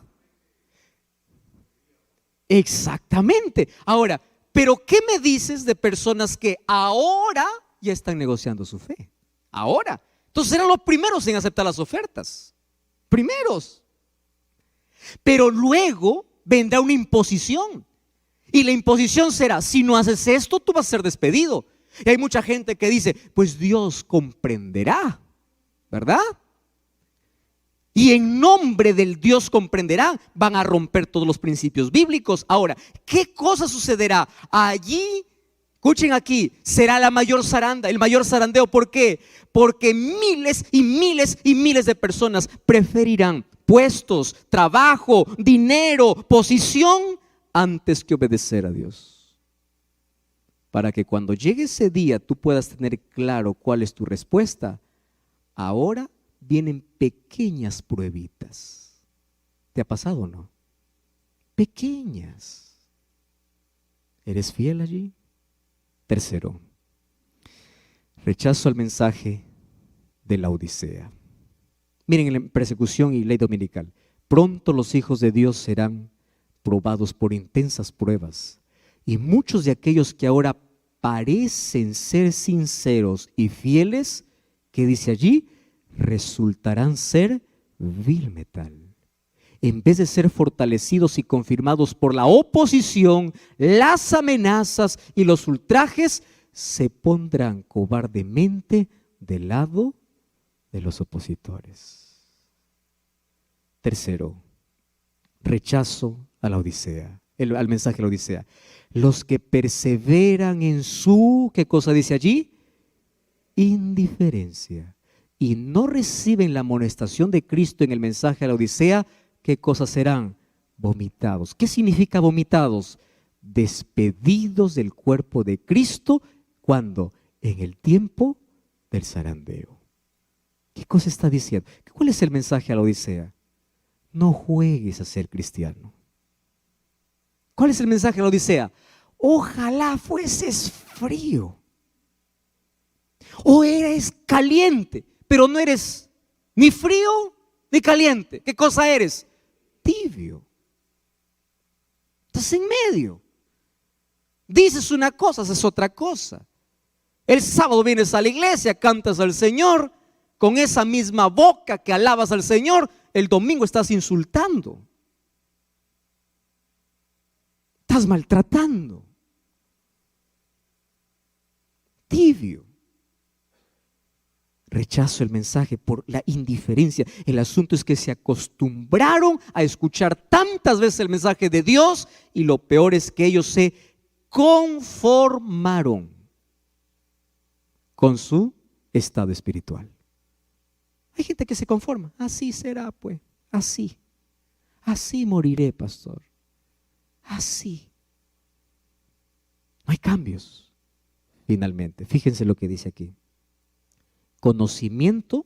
Exactamente. Ahora, ¿pero qué me dices de personas que ahora ya están negociando su fe? Ahora. Entonces eran los primeros en aceptar las ofertas. Primeros. Pero luego vendrá una imposición. Y la imposición será: si no haces esto, tú vas a ser despedido. Y hay mucha gente que dice: pues Dios comprenderá, ¿verdad? Y en nombre del Dios comprenderá, van a romper todos los principios bíblicos. Ahora, ¿qué cosa sucederá? Allí, escuchen aquí, será la mayor zaranda, el mayor zarandeo. ¿Por qué? Porque miles y miles y miles de personas preferirán puestos, trabajo, dinero, posición, antes que obedecer a Dios. para que cuando llegue ese día tú puedas tener claro cuál es tu respuesta. Ahora vienen pequeñas pruebitas. ¿Te ha pasado o no? Pequeñas. ¿Eres fiel allí? Tercero, rechazo al mensaje de la Odisea. Miren, en persecución y ley dominical, pronto los hijos de Dios serán probados por intensas pruebas, y muchos de aquellos que ahora parecen ser sinceros y fieles, que dice allí, resultarán ser vil metal. En vez de ser fortalecidos y confirmados por la oposición, las amenazas y los ultrajes, se pondrán cobardemente del lado de los opositores. Tercero, rechazo a la Odisea, al mensaje de la Odisea. Los que perseveran en su, ¿qué cosa dice allí? Indiferencia. Y no reciben la amonestación de Cristo en el mensaje de la Odisea, ¿qué cosas serán? Vomitados. ¿Qué significa vomitados? Despedidos del cuerpo de Cristo, ¿cuándo? En el tiempo del zarandeo. ¿Qué cosa está diciendo? ¿Cuál es el mensaje a la Odisea? No juegues a ser cristiano. ¿Cuál es el mensaje a la Odisea? Ojalá fueses frío. O eres caliente, pero no eres ni frío ni caliente. ¿Qué cosa eres? Tibio. Estás en medio. Dices una cosa, haces otra cosa. El sábado vienes a la iglesia, cantas al Señor, con esa misma boca que alabas al Señor, el domingo estás insultando. Estás maltratando. Tibio. Rechazo el mensaje por la indiferencia. El asunto es que se acostumbraron a escuchar tantas veces el mensaje de Dios, y lo peor es que ellos se conformaron con su estado espiritual. Hay gente que se conforma. Así será, pues. Así moriré, pastor. Así. No hay cambios. Finalmente, fíjense lo que dice aquí. Conocimiento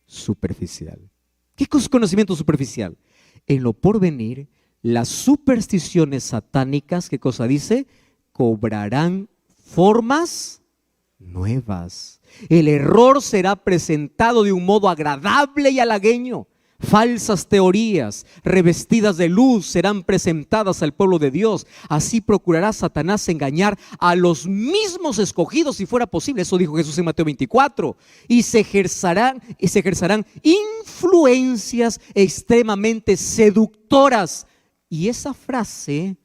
superficial. ¿Qué es conocimiento superficial? En lo porvenir, las supersticiones satánicas, ¿qué cosa dice? Cobrarán formas nuevas. El error será presentado de un modo agradable y halagueño. Falsas teorías revestidas de luz serán presentadas al pueblo de Dios. Así procurará Satanás engañar a los mismos escogidos, si fuera posible. Eso dijo Jesús en Mateo 24. Y se ejercerán influencias extremadamente seductoras. Y esa frase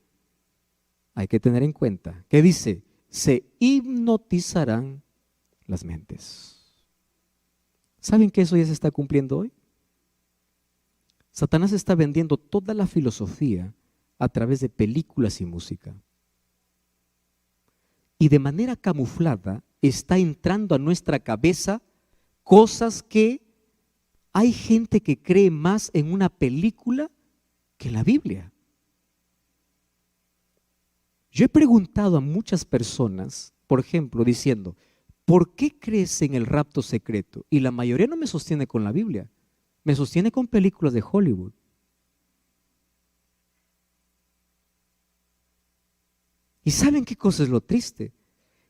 hay que tener en cuenta. ¿Qué dice? Se hipnotizarán las mentes. ¿Saben que eso ya se está cumpliendo hoy? Satanás está vendiendo toda la filosofía a través de películas y música. Y de manera camuflada está entrando a nuestra cabeza cosas que hay gente que cree más en una película que en la Biblia. Yo he preguntado a muchas personas, por ejemplo, diciendo, ¿por qué crees en el rapto secreto? Y la mayoría no me sostiene con la Biblia. Me sostiene con películas de Hollywood. ¿Y saben qué cosa es lo triste?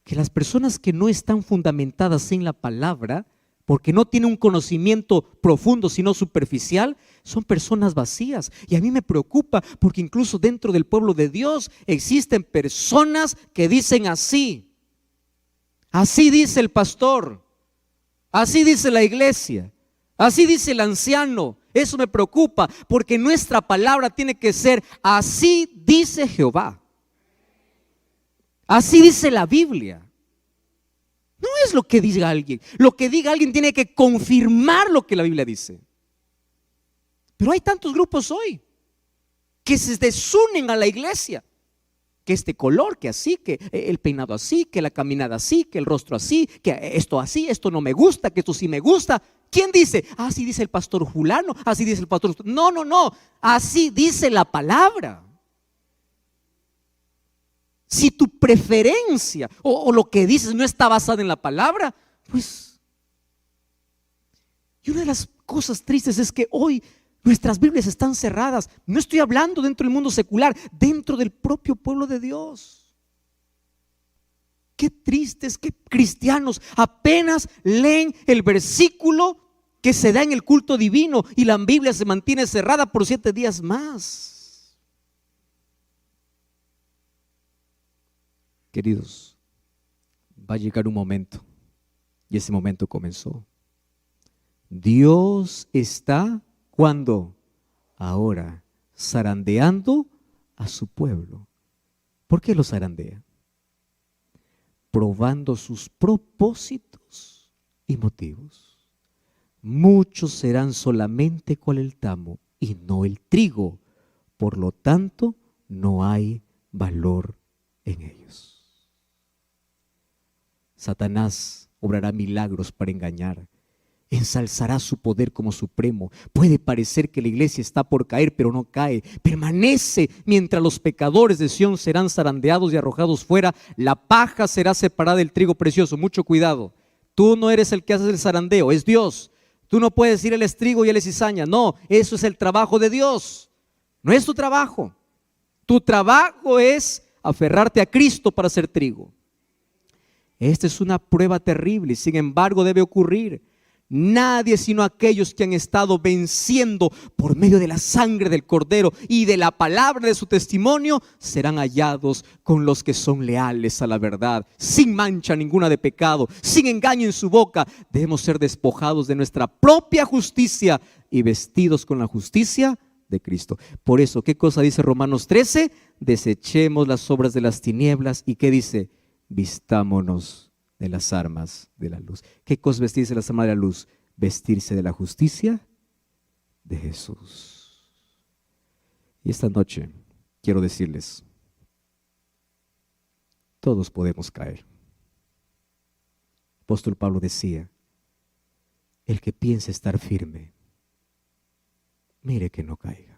Que las personas que no están fundamentadas en la palabra, porque no tienen un conocimiento profundo sino superficial, son personas vacías. Y a mí me preocupa porque incluso dentro del pueblo de Dios existen personas que dicen así. Así dice el pastor, así dice la iglesia. Así dice el anciano. Eso me preocupa porque nuestra palabra tiene que ser así dice Jehová. Así dice la Biblia. No es lo que diga alguien. Lo que diga alguien tiene que confirmar lo que la Biblia dice. Pero hay tantos grupos hoy que se desunen a la iglesia. Que este color, que así, que el peinado así, que la caminada así, que el rostro así, que esto así, esto no me gusta, que esto sí me gusta. ¿Quién dice? Así dice el pastor fulano, así dice el pastor. No, así dice la palabra. Si tu preferencia o lo que dices no está basada en la palabra, pues... Y una de las cosas tristes es que hoy nuestras Biblias están cerradas. No estoy hablando dentro del mundo secular, dentro del propio pueblo de Dios. Qué tristes que cristianos apenas leen el versículo que se da en el culto divino y la Biblia se mantiene cerrada por 7 días más. Queridos, va a llegar un momento, y ese momento comenzó. Dios está, ¿cuándo? Ahora, zarandeando a su pueblo. ¿Por qué lo zarandea? Probando sus propósitos y motivos. Muchos serán solamente cual el tamo y no el trigo, por lo tanto no hay valor en ellos. Satanás obrará milagros para engañar, ensalzará su poder como supremo. Puede parecer que la iglesia está por caer, pero no cae, permanece mientras los pecadores de Sión serán zarandeados y arrojados fuera. La paja será separada del trigo precioso. Mucho cuidado, tú no eres el que hace el zarandeo, es Dios. Tú no puedes decir él es trigo y él es cizaña. No, eso es el trabajo de Dios, no es tu trabajo. Tu trabajo es aferrarte a Cristo para ser trigo. Esta es una prueba terrible y sin embargo debe ocurrir. Nadie sino aquellos que han estado venciendo por medio de la sangre del Cordero y de la palabra de su testimonio serán hallados con los que son leales a la verdad, sin mancha ninguna de pecado, sin engaño en su boca. Debemos ser despojados de nuestra propia justicia y vestidos con la justicia de Cristo. Por eso, ¿qué cosa dice Romanos 13? Desechemos las obras de las tinieblas. ¿Y qué dice? Vistámonos de las armas de la luz. ¿Qué cosa vestirse de las armas de la luz? Vestirse de la justicia de Jesús. Y esta noche quiero decirles, todos podemos caer. El apóstol Pablo decía, el que piense estar firme, mire que no caiga.